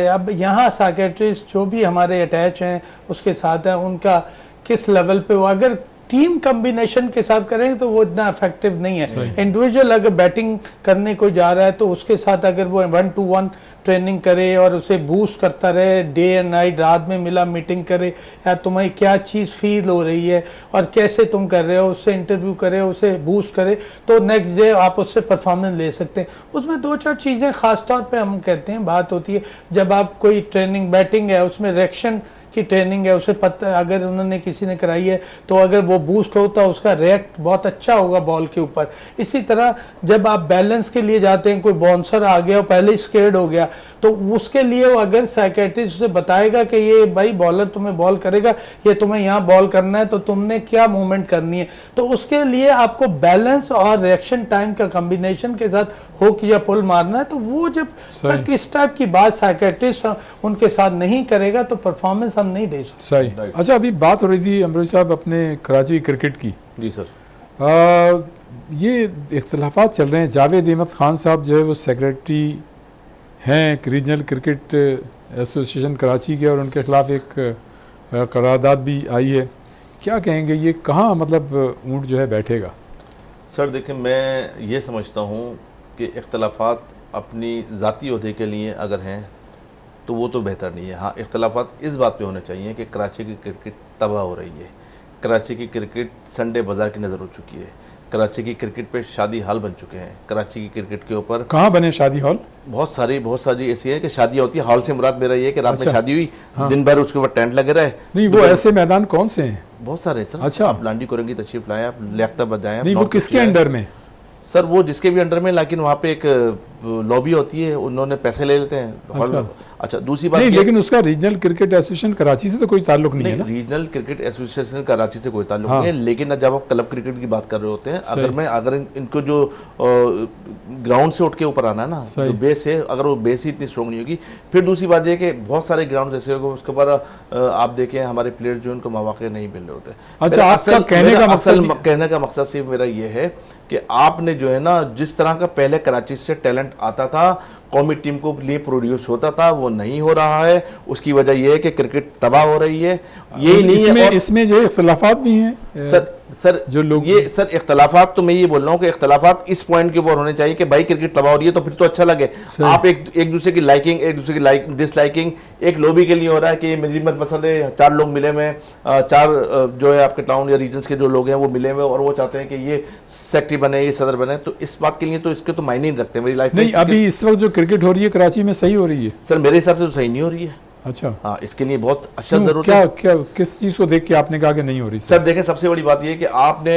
अब यहाँ साइकेट्रिस्ट जो भी हमारे अटैच हैं उसके साथ हैं, उनका किस लेवल पे वो अगर टीम कॉम्बिनेशन के साथ करेंगे तो वो इतना इफेक्टिव नहीं है। इंडिविजुअल अगर बैटिंग करने को जा रहा है तो उसके साथ अगर वो 1-to-1 ट्रेनिंग करे और उसे बूस्ट करता रहे, डे एंड नाइट, रात में मिला मीटिंग करे, यार तुम्हें क्या चीज़ फील हो रही है और कैसे तुम कर रहे हो, उससे इंटरव्यू करे, उसे बूस्ट करे, तो नेक्स्ट डे आप उससे परफॉर्मेंस ले सकते हैं। उसमें 2-4 चीज़ें ख़ास तौर पे हम कहते हैं बात होती है, जब आप कोई ट्रेनिंग बैटिंग है उसमें रिएक्शन की ट्रेनिंग है, उसे पता अगर उन्होंने किसी ने कराई है तो अगर वो बूस्ट होता है उसका रिएक्ट बहुत अच्छा होगा बॉल के ऊपर। इसी तरह जब आप बैलेंस के लिए जाते हैं, कोई बाउंसर आ गया और पहले ही स्केर्ड हो गया, तो उसके लिए अगर साइकेट्रिस्ट उसे बताएगा कि ये भाई बॉलर तुम्हें बॉल करेगा, ये तुम्हें यहाँ बॉल करना है, तो तुमने क्या मूवमेंट करनी है, तो उसके लिए आपको बैलेंस और रिएक्शन टाइम का कॉम्बिनेशन के साथ हुक या पुल मारना है। तो वो जब तक इस टाइप की बात साइकेट्रिस्ट उनके साथ नहीं करेगा तो परफॉर्मेंस हम नहीं दे सकते। सही। अच्छा, अभी बात हो रही थी अमरोज साहब अपने कराची क्रिकेट की। जी सर। ये इख्तलाफात चल रहे हैं, जावेद अहमद खान साहब जो है वो सेक्रेटरी हैं रीजनल क्रिकेट एसोसिएशन कराची के, और उनके खिलाफ एक करारदाद भी आई है। क्या कहेंगे, ये कहाँ मतलब ऊँट जो है बैठेगा? सर देखिए, मैं ये समझता हूँ कि इख्तलाफात अपनी ज़ाती ओहदे के लिए अगर हैं तो वो तो बेहतर नहीं है। हाँ, इख्तलाफात इस बात पे होने चाहिए कि कराची की क्रिकेट तबाह हो रही है, कराची की क्रिकेट संडे बाज़ार की नज़र हो चुकी है, कराची की क्रिकेट पे शादी हॉल बन चुके हैं। कराची की क्रिकेट के ऊपर कहाँ बने शादी हॉल? बहुत सारी ऐसी है कि शादियाँ होती है। हॉल से मुराद मेरा ये है कि रात में शादी हुई, दिन भर उसके ऊपर टेंट लगे रहे। नहीं, वो ऐसे मैदान कौन से हैं? बहुत सारे सर। अच्छा, आप लांडी कोरंगी तशरीफ लाए, आप लियाकताबाद जाएं। नहीं, वो किसके अंडर में? सर वो जिसके भी अंडर में, लेकिन वहाँ पे एक लॉबी होती है, उन्होंने पैसे ले लेते हैं। अच्छा, दूसरी बात नहीं, लेकिन उसका रीजनल क्रिकेट एसोसिएशन कराची से तो कोई ताल्लुक नहीं है ना? रीजनल क्रिकेट एसोसिएशन कराची से कोई ताल्लुक नहीं है, लेकिन जब आप क्लब क्रिकेट की बात कर रहे होते हैं, अगर इनको जो ग्राउंड से उठ के ऊपर आना है ना, जो बेस है, अगर वो बेस ही इतनी स्ट्रॉन्ग नहीं होगी, फिर दूसरी बात यह कि बहुत सारे ग्राउंड जैसे उसके ऊपर आप देखें हमारे प्लेयर जो उनको मौके नहीं मिल रहे होते। अच्छा, आपका कहने का मकसद सिर्फ मेरा ये है कि आपने जो है ना, जिस तरह का पहले कराची से टैलेंट आता था, कौमी टीम को लिए प्रोड्यूस होता था, वो नहीं हो रहा है। उसकी वजह यह है कि क्रिकेट तबाह हो रही है। यही नहीं है, इसमें जो इख्तलाफात भी हैं सर जो लोग ये सर इख्तलाफात, तो मैं ये बोल रहा हूँ कि इख्तलाफात इस पॉइंट के ऊपर होने चाहिए कि भाई क्रिकेट तबाह हो रही है तो फिर तो अच्छा लगे। आप एक दूसरे की लाइकिंग, एक दूसरे की डिसलाइकिंग एक लॉबी के लिए हो रहा है कि मेरी मत पसंद है, 4 लोग मिले हुए, 4 जो है आपके टाउन या रीजन्स के जो लोग हैं वो मिले हुए और वो चाहते हैं कि ये सेक्रेटरी बने, ये सदर बने, तो इस बात के लिए तो इसके तो मायने नहीं रखते मेरी लाइफ में। नहीं, अभी इस वक्त जो क्रिकेट हो रही है कराची में सही हो रही है? सर मेरे हिसाब से तो सही नहीं हो रही है। अच्छा, हाँ, इसके लिए बहुत अच्छा जरूरत है। क्या किस चीज़ को देख के आपने कहा कि नहीं हो रही? सर देखें, सबसे बड़ी बात यह है कि आपने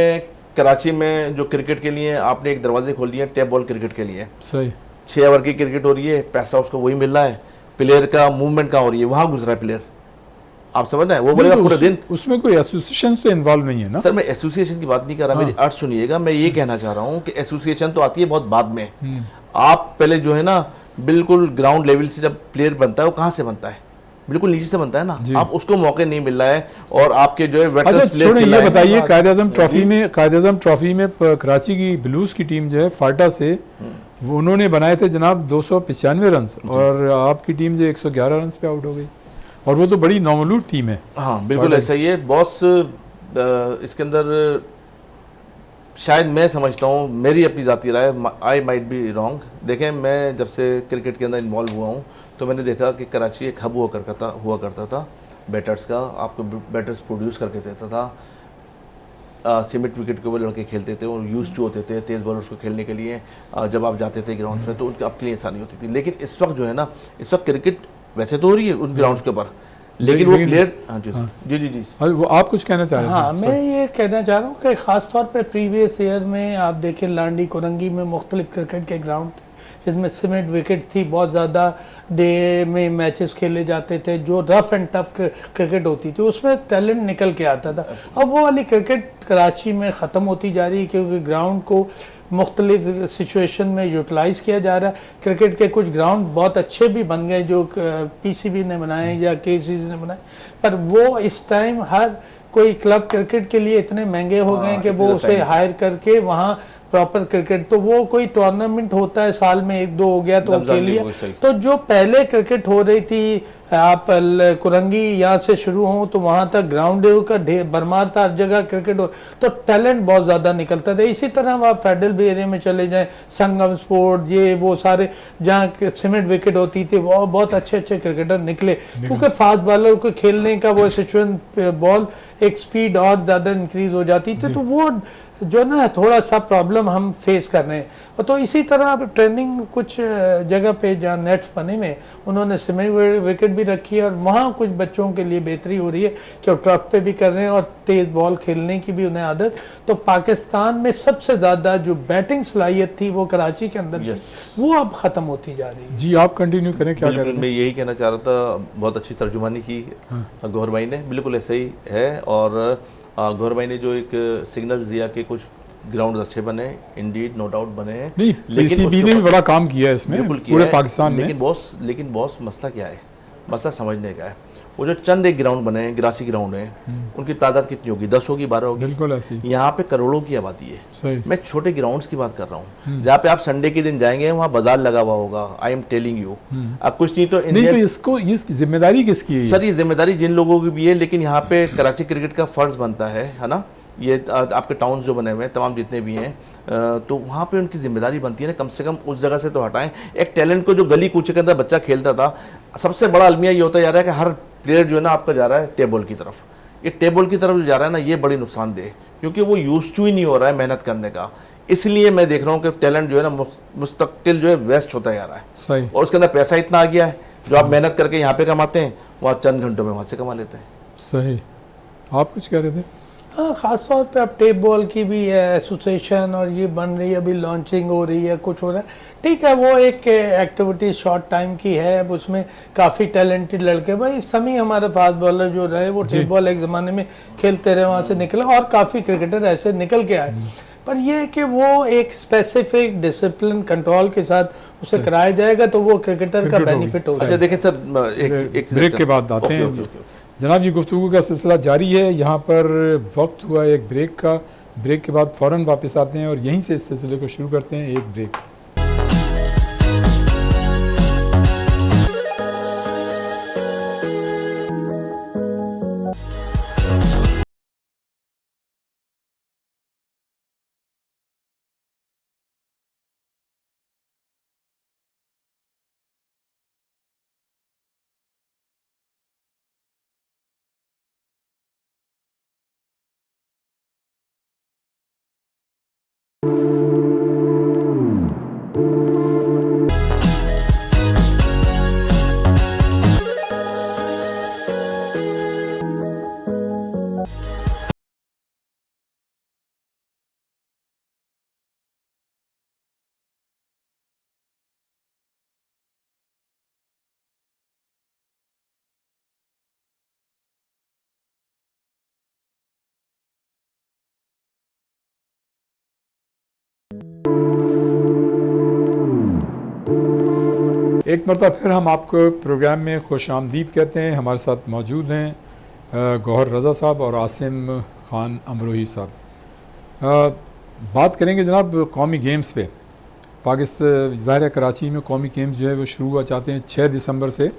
कराची में जो क्रिकेट के लिए आपने एक दरवाजे खोल दिए टैप बॉल क्रिकेट के लिए। सही, 6 ओवर की क्रिकेट हो रही है, पैसा उसको वही मिल रहा है, प्लेयर का मूवमेंट कहाँ हो रही है, वहाँ गुजरा है प्लेयर। आप समझ रहे हैं, वो बोलेगा पूरे दिन। उसमें कोई एसोसिएशन तो इन्वॉल्व नहीं है ना? सर मैं एसोसिएशन की बात नहीं कर रहा, मेरी अर्थ सुनिएगा। मैं ये कहना चाह रहा हूँ कि एसोसिएशन तो आती है बहुत बाद में। आप पहले जो है ना, बिल्कुल ग्राउंड लेवल से जब प्लेयर बनता है, वो कहाँ से बनता है, बिल्कुल नीचे से बनता है ना। आप उसको मौके नहीं मिल रहा है और आपके जो है वेटरन्स प्लेयर। ये बताइए, कायद-ए-आज़म ट्रॉफी में कराची की ब्लूज की टीम जो है फाटा से, वो उन्होंने बनाए थे जनाब 295 रन, और आपकी टीम जो 111 रन पे आउट हो गई, और वो तो बड़ी नौमलूद टीम है। हाँ बिल्कुल ऐसा ही है बॉस। इसके अंदर शायद मैं समझता हूँ, मेरी अपनी ज़ाती राय, आई माइट बी रॉन्ग। देखें, मैं जब से क्रिकेट के अंदर इन्वॉल्व हुआ हूँ तो मैंने देखा कि कराची एक हब हुआ करता था बैटर्स का। आपको बैटर्स प्रोड्यूस करके देता था। सीमेंट विकेट के ऊपर लड़के खेलते थे और यूज टू होते थे तेज़ बॉलर्स को खेलने के लिए। जब आप जाते थे ग्राउंड में तो उनके आपके लिए आसानी होती थी। लेकिन इस वक्त जो है ना, इस वक्त क्रिकेट वैसे तो हो रही है उन ग्राउंड्स के ऊपर, लेकिन वो प्लेयर। हाँ जी जी जी जी, वो आप कुछ कहना चाह रहे हैं? हाँ, मैं ये कहना चाह रहा हूँ कि ख़ास तौर पे प्रीवियस ईयर में आप देखें लांडी कोरंगी में मुख्तलिफ क्रिकेट के ग्राउंड थे जिसमें सीमेंट विकेट थी, बहुत ज़्यादा डे में मैचेस खेले जाते थे, जो रफ एंड टफ क्रिकेट होती थी, उसमें टैलेंट निकल के आता था। अब वो वाली क्रिकेट कराची में ख़त्म होती जा रही है, क्योंकि ग्राउंड को मुख्तलिफ सिचुएशन में यूटिलाइज़ किया जा रहा है। क्रिकेट के कुछ ग्राउंड बहुत अच्छे भी बन गए जो पीसीबी ने बनाए या केसीसी ने बनाए, पर वो इस टाइम हर कोई क्लब क्रिकेट के लिए इतने महंगे हो गए हैं कि वो उसे हायर करके वहाँ प्रॉपर क्रिकेट, तो वो कोई टूर्नामेंट होता है साल में 1-2 हो गया तो खेल लिया। तो जो पहले क्रिकेट हो रही थी, आप कुरंगी यहाँ से शुरू हो तो वहाँ तक ग्राउंड का भरमार था, हर जगह क्रिकेट हो, तो टैलेंट बहुत ज़्यादा निकलता था। इसी तरह आप फेडरल बी एरिया में चले जाएं, संगम स्पोर्ट, ये वो सारे जहाँ सीमेंट विकेट होती थी, वो बहुत अच्छे अच्छे क्रिकेटर निकले, क्योंकि फास्ट बॉलर को खेलने का वो सिचुएशन, बॉल एक स्पीड और ज़्यादा इंक्रीज हो जाती थी, तो वो जो ना थोड़ा सा प्रॉब्लम हम फेस कर रहे हैं। तो इसी तरह अब ट्रेनिंग कुछ जगह पे जहाँ नेट्स बने में उन्होंने सीमेंट विकेट भी रखी है, और वहाँ कुछ बच्चों के लिए बेहतरी हो रही है कि वो ट्रफ पे भी कर रहे हैं और तेज़ बॉल खेलने की भी उन्हें आदत। तो पाकिस्तान में सबसे ज़्यादा जो बैटिंग सलाहियत थी वो कराची के अंदर थी, वो अब ख़त्म होती जा रही है। जी आप कंटिन्यू करें, क्या कह रहे थे? मैं यही कहना चाह रहा था, बहुत अच्छी तर्जुमानी की गौहर भाई ने, बिल्कुल ऐसे ही है। और गौहर भाई ने जो एक सिग्नल दिया कि कुछ ग्राउंड अच्छे बने, इंडीड नो डाउट बने हैं, नहीं, पीसीबी ने भी बड़ा काम किया है इसमें पूरे पाकिस्तान में। लेकिन बॉस मसला क्या है, मसला समझने का है। वो जो चंद एक ग्राउंड बने हैं, ग्रासी ग्राउंड है, उनकी तादाद कितनी होगी? 10 होगी, 12 होगी? बिल्कुल ऐसी। यहाँ पे करोड़ों की आबादी है। सही। मैं छोटे ग्राउंड्स की बात कर रहा हूँ, जहाँ पे आप संडे के दिन जाएंगे वहाँ बाजार लगा हुआ होगा। आई एम टेलिंग यू, अब कुछ नहीं तो इसको इसकी जिम्मेदारी किसकी है? सर ये जिम्मेदारी जिन लोगों की भी है, लेकिन यहाँ पे कराची क्रिकेट का फर्ज बनता है ना, ये आपके टाउन्स जो बने हुए हैं तमाम जितने भी हैं, तो वहाँ पे उनकी जिम्मेदारी बनती है ना, कम से कम उस जगह से तो हटाएं। एक टैलेंट को जो गली कूचे के अंदर बच्चा खेलता था, सबसे बड़ा अलमिया ये होता जा रहा है कि हर प्लेयर जो है ना आपका जा रहा है टेबल की तरफ। ये टेबल की तरफ जो जा रहा है ना, ये बड़ी नुकसानदेह, क्योंकि वो यूज टू ही नहीं हो रहा है मेहनत करने का। इसलिए मैं देख रहा हूँ कि टैलेंट जो है ना मुस्तकिल जो है वेस्ट होता जा रहा है। सही। और उसके अंदर पैसा इतना आ गया है, जो आप मेहनत करके यहाँ पे कमाते हैं, वहाँ चंद घंटों में वहाँ से कमा लेते हैं। सही। आप कुछ कह रहे थे? हाँ, ख़ास तौर पे अब टेप बॉल की भी एसोसिएशन और ये बन रही है, अभी लॉन्चिंग हो रही है, कुछ हो रहा है, ठीक है, वो एक एक्टिविटी शॉर्ट टाइम की है। अब उसमें काफ़ी टैलेंटेड लड़के, भाई समी हमारे फास्ट बॉलर जो रहे वो टेप बॉल एक ज़माने में खेलते रहे, वहाँ से निकले, और काफ़ी क्रिकेटर ऐसे निकल के आए। पर ये है कि वो एक स्पेसिफिक डिसिप्लिन कंट्रोल के साथ उसे कराया जाएगा तो वो क्रिकेटर का बेनिफिट होगा। अच्छा देखें सर, एक ब्रेक के बाद आते हैं जनाब, ये गुफ्तगू का सिलसिला जारी है। यहाँ पर वक्त हुआ एक ब्रेक का, ब्रेक के बाद फ़ौरन वापस आते हैं और यहीं से इस सिलसिले को शुरू करते हैं। एक ब्रेक। एक मरतबा फिर हम आपको प्रोग्राम में खुश आमदीद कहते हैं। हमारे साथ मौजूद हैं गौहर रज़ा साहब और आसिम ख़ान अमरोही साहब। बात करेंगे जनाब कौमी गेम्स पे। पाकिस्तान ज़ाहिर है कराची में कौमी गेम्स जो है वो शुरू हुआ चाहते हैं 6 दिसंबर से,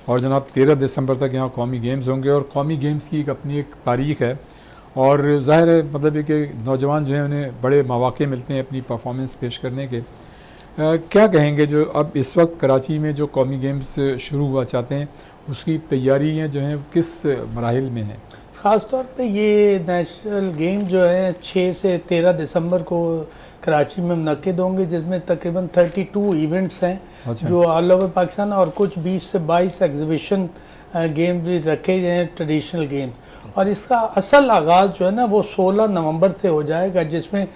और जनाब 13 दिसंबर तक यहाँ कौमी गेम्स होंगे। और कौमी गेम्स की एक अपनी एक तारीख़ है, और ज़ाहिर है मतलब है कि नौजवान जो हैं उन्हें बड़े मौक़े मिलते हैं अपनी परफॉर्मेंस पेश करने के। क्या कहेंगे जो अब इस वक्त कराची में जो कौमी गेम्स शुरू हुआ चाहते हैं उसकी तैयारियाँ जो हैं किस मराहिल में हैं? ख़ास तौर पे ये नेशनल गेम जो है 6 से 13 दिसंबर को कराची में मुनक़िद होंगे, जिसमें तकरीबन 32 इवेंट्स हैं। अच्छा। जो ऑल ओवर पाकिस्तान, और कुछ 20 से 22 एग्जीबिशन गेम्स भी रखे गए हैं, ट्रेडिशनल गेम्स। और इसका असल आगाज़ जो है ना वो 16 नवंबर से हो जाएगा, जिसमें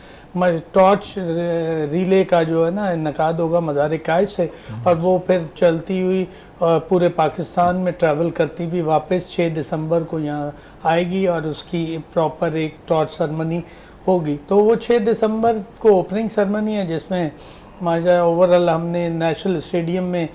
टॉर्च रिले का जो है ना इनकाद होगा मज़ार कायद से, और वो फिर चलती हुई पूरे पाकिस्तान में ट्रैवल करती हुई वापस 6 दिसंबर को यहाँ आएगी और उसकी प्रॉपर एक टॉर्च सेरेमनी होगी। तो वो 6 दिसंबर को ओपनिंग सेरेमनी है, जिसमें माशा ओवरऑल हमने नेशनल स्टेडियम में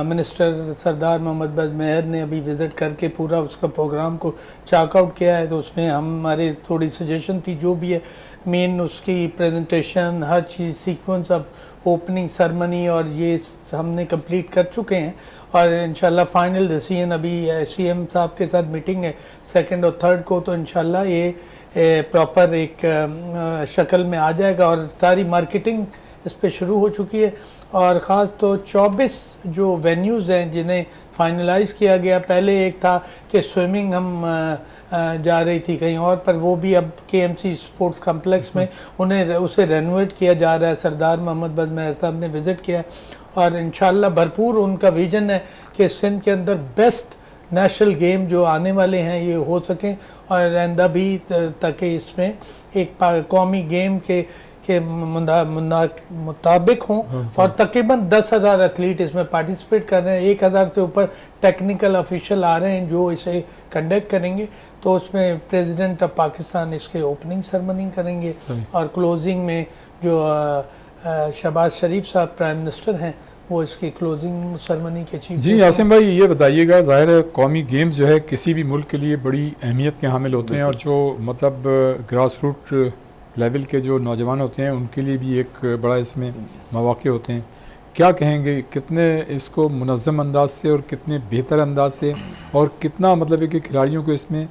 मिनिस्टर सरदार मोहम्मद बज़ मेहर ने अभी विज़िट करके पूरा उसका प्रोग्राम को चेकआउट किया है। तो उसमें हमारे थोड़ी सजेशन थी, जो भी है मेन उसकी presentation her cheese sequence of opening ceremony और ये हमने कंप्लीट कर चुके हैं। और इंशाल्लाह फाइनल डिसीजन अभी CM साहब के साथ मीटिंग है 2 और 3 को, तो इंशाल्लाह ये प्रॉपर एक शक्ल में आ जाएगा। और सारी मार्केटिंग इस पे शुरू हो चुकी है। और ख़ास तो 24 जो वेन्यूज़ हैं जिन्हें फाइनलाइज़ किया गया, पहले एक था कि स्विमिंग हम जा रही थी कहीं और, पर वो भी अब KMC स्पोर्ट्स कम्प्लेक्स में उन्हें उसे रेनोवेट किया जा रहा है। सरदार मोहम्मद बज़ मेहर साहब ने विज़िट किया और इंशाल्लाह भरपूर उनका विज़न है कि सिंध के अंदर बेस्ट नेशनल गेम जो आने वाले हैं ये हो सकें और आइंदा भी ताकि इसमें एक कौमी गेम के मुताबिक हों। और तकरीबन 10,000 एथलीट इसमें पार्टिसिपेट कर रहे हैं। 1,000 से ऊपर टेक्निकल ऑफिशियल आ रहे हैं जो इसे कंडक्ट करेंगे। तो उसमें प्रेसिडेंट ऑफ पाकिस्तान इसके ओपनिंग सेरेमनी करेंगे और क्लोजिंग में जो शहबाज शरीफ साहब प्राइम मिनिस्टर हैं वो इसकी क्लोजिंग सेरेमनी के चीफ। जी आसिम भाई, ये बताइएगा, ज़ाहिर है कौमी गेम्स जो है किसी भी मुल्क के लिए बड़ी अहमियत के हामिल होते हैं और जो मतलब ग्रास रूट लेवल के जो नौजवान होते हैं उनके लिए भी एक बड़ा इसमें मौके होते हैं। क्या कहेंगे, कितने इसको मुनज़्ज़म अंदाज से और कितने बेहतर अंदाज से और कितना मतलब है कि खिलाड़ियों को इसमें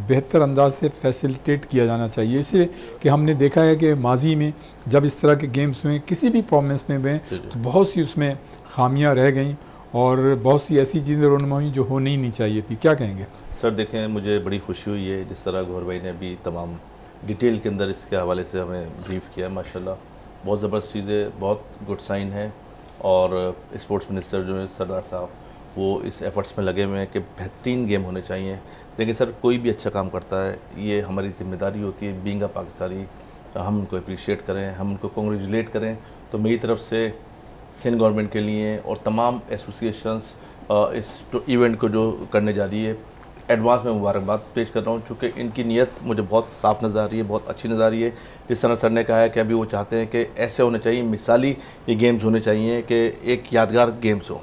बेहतर अंदाज से फैसिलिटेट किया जाना चाहिए, इससे कि हमने देखा है कि माजी में जब इस तरह के गेम्स हुए किसी भी परफॉर्मेंस में हुए तो बहुत सी उसमें खामियां रह गईं और बहुत सी ऐसी चीज़ें रोनमा हुई जो होनी ही नहीं चाहिए थी। क्या कहेंगे सर? देखें, मुझे बड़ी खुशी हुई है जिस तरह गौहर भाई ने अभी तमाम डिटेल के अंदर इसके हवाले से हमें ब्रीफ किया है। माशाल्लाह बहुत ज़बरदस्त चीज़ें, बहुत गुड साइन है। और स्पोर्ट्स मिनिस्टर जो है सरदार साहब वो इस एफर्ट्स में लगे हुए हैं कि बेहतरीन गेम होने चाहिए। देखिए सर, कोई भी अच्छा काम करता है ये हमारी ज़िम्मेदारी होती है बीइंग अ पाकिस्तानी, हम उनको अप्रिशिएट करें, हम उनको कॉन्ग्रेचुलेट करें। तो मेरी तरफ से सिंध गवर्नमेंट के लिए और तमाम एसोसिएशंस इस इवेंट को जो करने जा रही है एडवांस में मुबारकबाद पेश कर रहा हूँ, चूँकि इनकी नीयत मुझे बहुत साफ़ नज़र आ रही है, बहुत अच्छी नज़र आ रही है। जिस तरह सर ने कहा है कि अभी वो चाहते हैं कि ऐसे होने चाहिए, मिसाली ये गेम्स होने चाहिए कि एक यादगार गेम्स हो।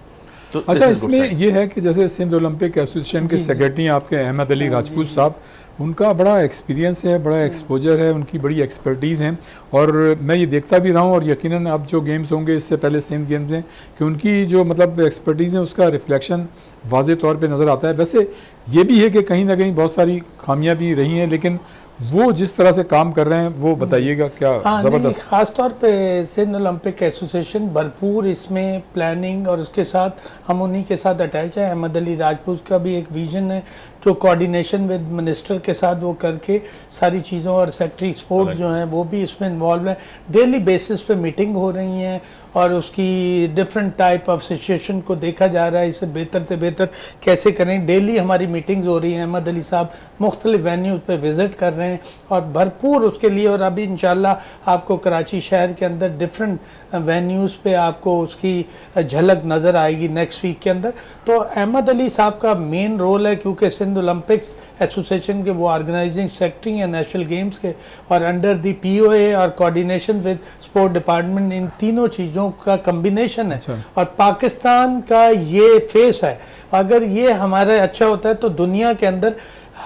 तो अच्छा, इसमें ये है कि जैसे सिंध ओलंपिक एसोसिएशन के सेक्रेटरी आपके अहमद अली राजपूत साहब, उनका बड़ा एक्सपीरियंस है, बड़ा एक्सपोजर है, उनकी बड़ी एक्सपर्टीज़ हैं और मैं ये देखता भी रहा हूँ और यकीनन अब जो गेम्स होंगे इससे पहले सिंध गेम्स हैं कि उनकी जो मतलब एक्सपर्टीज़ है उसका रिफ्लेक्शन वाज़े तौर पे नज़र आता है। वैसे ये भी है कि कहीं ना कहीं बहुत सारी खामियां भी रही हैं, लेकिन वो जिस तरह से काम कर रहे हैं वो बताइएगा क्या ज़बरदस्त। ख़ास तौर पे सिंध ओलंपिक एसोसिएशन भरपूर इसमें प्लानिंग और उसके साथ हम उन्हीं के साथ अटैच है। अहमद अली राजपूत का भी एक विजन है जो कोऑर्डिनेशन विद मिनिस्टर के साथ वो करके सारी चीज़ों, और सेक्रेटरी स्पोर्ट जो हैं वो भी इसमें इन्वॉल्व है। डेली बेसिस पे मीटिंग हो रही हैं और उसकी डिफरेंट टाइप ऑफ सिचुएशन को देखा जा रहा है, इसे बेहतर से बेहतर कैसे करें। डेली हमारी मीटिंग्स हो रही हैं, अहमद अली साहब मुख्तलिफ वेन्यूज़ पे विज़िट कर रहे हैं और भरपूर उसके लिए। और अभी इंशाल्लाह आपको कराची शहर के अंदर डिफरेंट वेन्यूज़ पे आपको उसकी झलक नज़र आएगी नेक्स्ट वीक के अंदर। तो अहमद अली साहब का मेन रोल है, क्योंकि सिंध ओलंपिक्स एसोसिएशन के वो ऑर्गेनाइजिंग सेक्रेटरी हैं नेशनल गेम्स के, और अंडर दी POA और कोऑर्डिनेशन विद स्पोर्ट डिपार्टमेंट, इन तीनों चीज़ों का कॉम्बिनेशन है। और पाकिस्तान का ये फेस है, अगर ये हमारा अच्छा होता है तो दुनिया के अंदर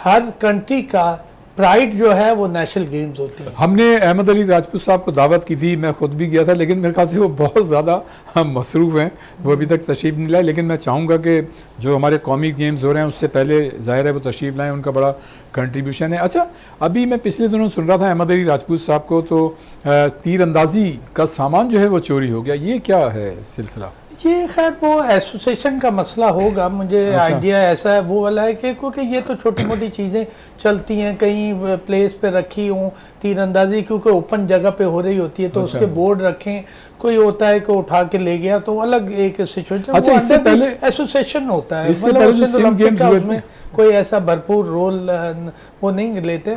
हर कंट्री का प्राइड जो है वो नेशनल गेम्स होती है। हमने अहमद अली राजपूत साहब को दावत की थी, मैं खुद भी गया था, लेकिन मेरे ख्याल से वो बहुत ज़्यादा मसरूफ़ हैं, वो अभी तक तशरीफ़ नहीं लाए। लेकिन मैं चाहूँगा कि जो हमारे कौमी गेम्स हो रहे हैं उससे पहले ज़ाहिर है वो तशरीफ़ लाएँ, उनका बड़ा कंट्रीब्यूशन है। अच्छा, अभी मैं पिछले दिनों सुन रहा था अहमद अली राजपूत साहब को तो तीरंदाजी का सामान जो है वो चोरी हो गया, ये क्या है सिलसिला? ये खैर वो एसोसिएशन का मसला होगा, मुझे अच्छा। आइडिया ऐसा है वो वाला है कि क्योंकि ये तो छोटी मोटी चीज़ें चलती हैं, कहीं प्लेस पे रखी हों तीरंदाजी क्योंकि ओपन जगह पे हो रही होती है तो अच्छा। उसके बोर्ड रखें, कोई होता है कि उठा के ले गया तो अलग एक सिचुएशन। अच्छा, इससे पहले एसोसिएशन होता है, इससे पहले जो उसमें SIM ओलंपिक गेम्स का हुए थे, उसमें कोई ऐसा भरपूर रोल वो नहीं लेते,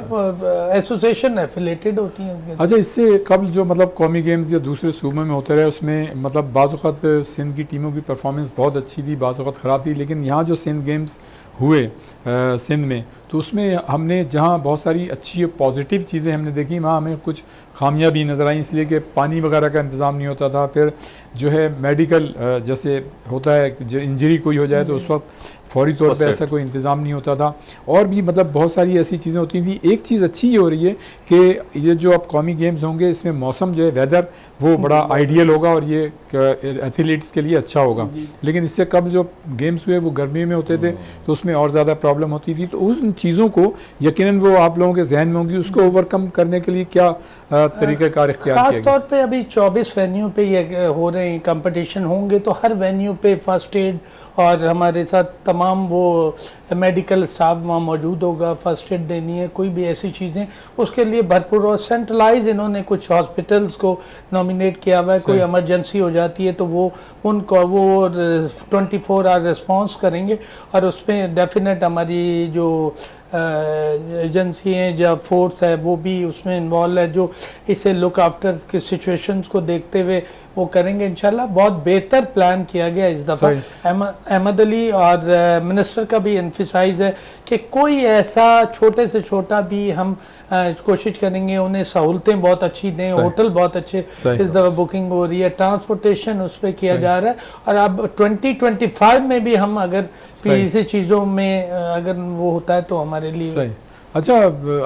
एसोसिएशन एफिलेटेड होती हैं। अच्छा, इससे कबल जो मतलब कौमी गेम्स या दूसरे सूबों में होते रहे उसमें मतलब बाज़ औक़ात सिंध की टीमों की परफॉर्मेंस बहुत अच्छी थी, बाज़ औक़ात ख़राब थी, लेकिन यहाँ जो सिंध गेम्स हुए सिंध में तो उसमें हमने जहाँ बहुत सारी अच्छी पॉजिटिव चीज़ें हमने देखी, वहाँ हमें कुछ खामियां भी नज़र आई, इसलिए कि पानी वगैरह का इंतज़ाम नहीं होता था। फिर जो है मेडिकल जैसे होता है जो इंजरी कोई हो जाए तो उस वक्त फौरी तौर पे ऐसा कोई इंतज़ाम नहीं होता था, और भी मतलब बहुत सारी ऐसी चीज़ें होती थी। एक चीज़ अच्छी ये हो रही है कि ये जो अब कौमी गेम्स होंगे इसमें मौसम जो है वेदर वो बड़ा आइडियल होगा और ये एथलीट्स के लिए अच्छा होगा, लेकिन इससे कब जो गेम्स हुए वो गर्मी में होते थे तो उसमें और ज़्यादा प्रॉब्लम होती थी। तो उन चीज़ों को यकीनन वो आप लोगों के जहन में होंगी, उसको ओवरकम करने के लिए क्या तरीक़ाकार इख्तियार किया खास गया? तौर पे अभी 24 वेन्यू पे ये हो रहे हैं कंपटीशन होंगे, तो हर वेन्यू पे फर्स्ट एड और हमारे साथ तमाम वो मेडिकल स्टाफ वहाँ मौजूद होगा, फर्स्ट एड देनी है, कोई भी ऐसी चीज़ें उसके लिए भरपूर। और सेंट्रलाइज इन्होंने कुछ हॉस्पिटल्स को नॉमिनेट किया हुआ है, कोई इमरजेंसी हो जाती है तो वो उनको वो 24 आवर रिस्पॉन्स करेंगे, और उसमें डेफिनेट हमारी जो एजेंसी हैं या फोर्स है वो भी उसमें इन्वॉल्व है, जो इसे लुक आफ्टर के सिचुएशंस को देखते हुए वो करेंगे इंशाल्लाह। बहुत बेहतर प्लान किया गया इस दफ़ा। अहमद अली और मिनिस्टर का भी एम्फिसाइज है कि कोई ऐसा छोटे से छोटा भी हम कोशिश करेंगे उन्हें सहूलतें बहुत अच्छी दें, होटल बहुत अच्छे इस दफ़ा बुकिंग हो रही है, ट्रांसपोर्टेशन उस पर किया जा रहा है, और अब 2025 में भी हम अगर इसी चीज़ों में अगर वो होता है तो हमारे लिए सही। अच्छा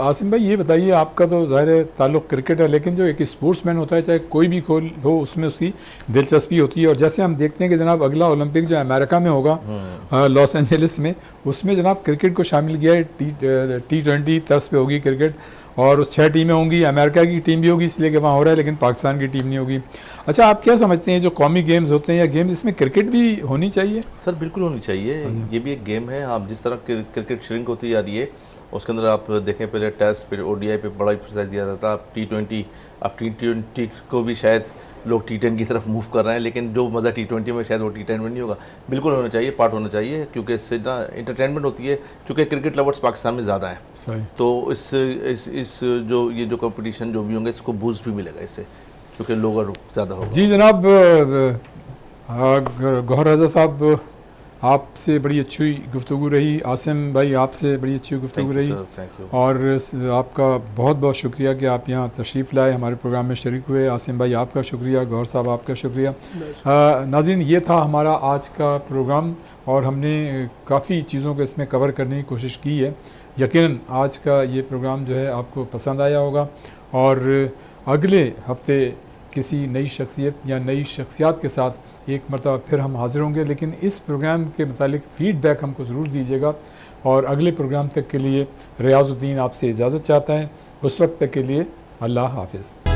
आसिम भाई, ये बताइए, आपका तो ज़ाहिर है ताल्लुक़ क्रिकेट है, लेकिन जो एक स्पोर्ट्समैन होता है चाहे कोई भी खोल हो उसमें उसकी दिलचस्पी होती है, और जैसे हम देखते हैं कि जनाब अगला ओलंपिक जो अमेरिका में होगा लॉस एंजलिस में, उसमें जनाब क्रिकेट को शामिल किया है। T20 तर्ज पे होगी क्रिकेट, और 6 टीमें होंगी, अमेरिका की टीम भी होगी इसलिए कि वहाँ हो रहा है, लेकिन पाकिस्तान की टीम नहीं होगी। अच्छा, आप क्या समझते हैं जो कौमी गेम्स होते हैं या गेम्स, इसमें क्रिकेट भी होनी चाहिए? सर बिल्कुल होनी चाहिए, ये भी एक गेम है। आप जिस तरह क्रिकेट श्रिंक होती जा रही है उसके अंदर आप देखें, पहले टेस्ट फिर ODI पे बड़ा एक्सरसाइज दिया जाता था, अब T20, अब T20 को भी शायद लोग T10 की तरफ मूव कर रहे हैं, लेकिन जो मज़ा T20 में शायद वो T10 में नहीं होगा। बिल्कुल होना चाहिए, पार्ट होना चाहिए, क्योंकि इससे ना इंटरटेनमेंट होती है, क्योंकि क्रिकेट लवर्स पाकिस्तान में ज़्यादा है। सही। तो इस जो कंपटीशन जो भी होंगे इसको बूस्ट भी मिलेगा इससे, क्योंकि लोग ज़्यादा होगा। जी जनाब, गौहर रज़ा साहब आपसे बड़ी अच्छी गुफ्तगू रही, आसिम भाई आपसे बड़ी अच्छी गुफ्तगू रही, और आपका बहुत बहुत शुक्रिया कि आप यहाँ तशरीफ़ लाए, हमारे प्रोग्राम में शरीक हुए। आसिम भाई आपका शुक्रिया, गौहर साहब आपका शुक्रिया। नाज़रीन, ये था हमारा आज का प्रोग्राम, और हमने काफ़ी चीज़ों को इसमें कवर करने की कोशिश की है। यकीनन आज का ये प्रोग्राम जो है आपको पसंद आया होगा, और अगले हफ्ते किसी नई शख्सियत या नई शख्सियात के साथ एक मरतबा फिर हम हाज़िर होंगे, लेकिन इस प्रोग्राम के मुतालिक फ़ीडबैक हमको ज़रूर दीजिएगा। और अगले प्रोग्राम तक के लिए रियाज़ुद्दीन आपसे इजाज़त चाहता है। उस वक्त तक के लिए अल्लाह हाफ़िज़।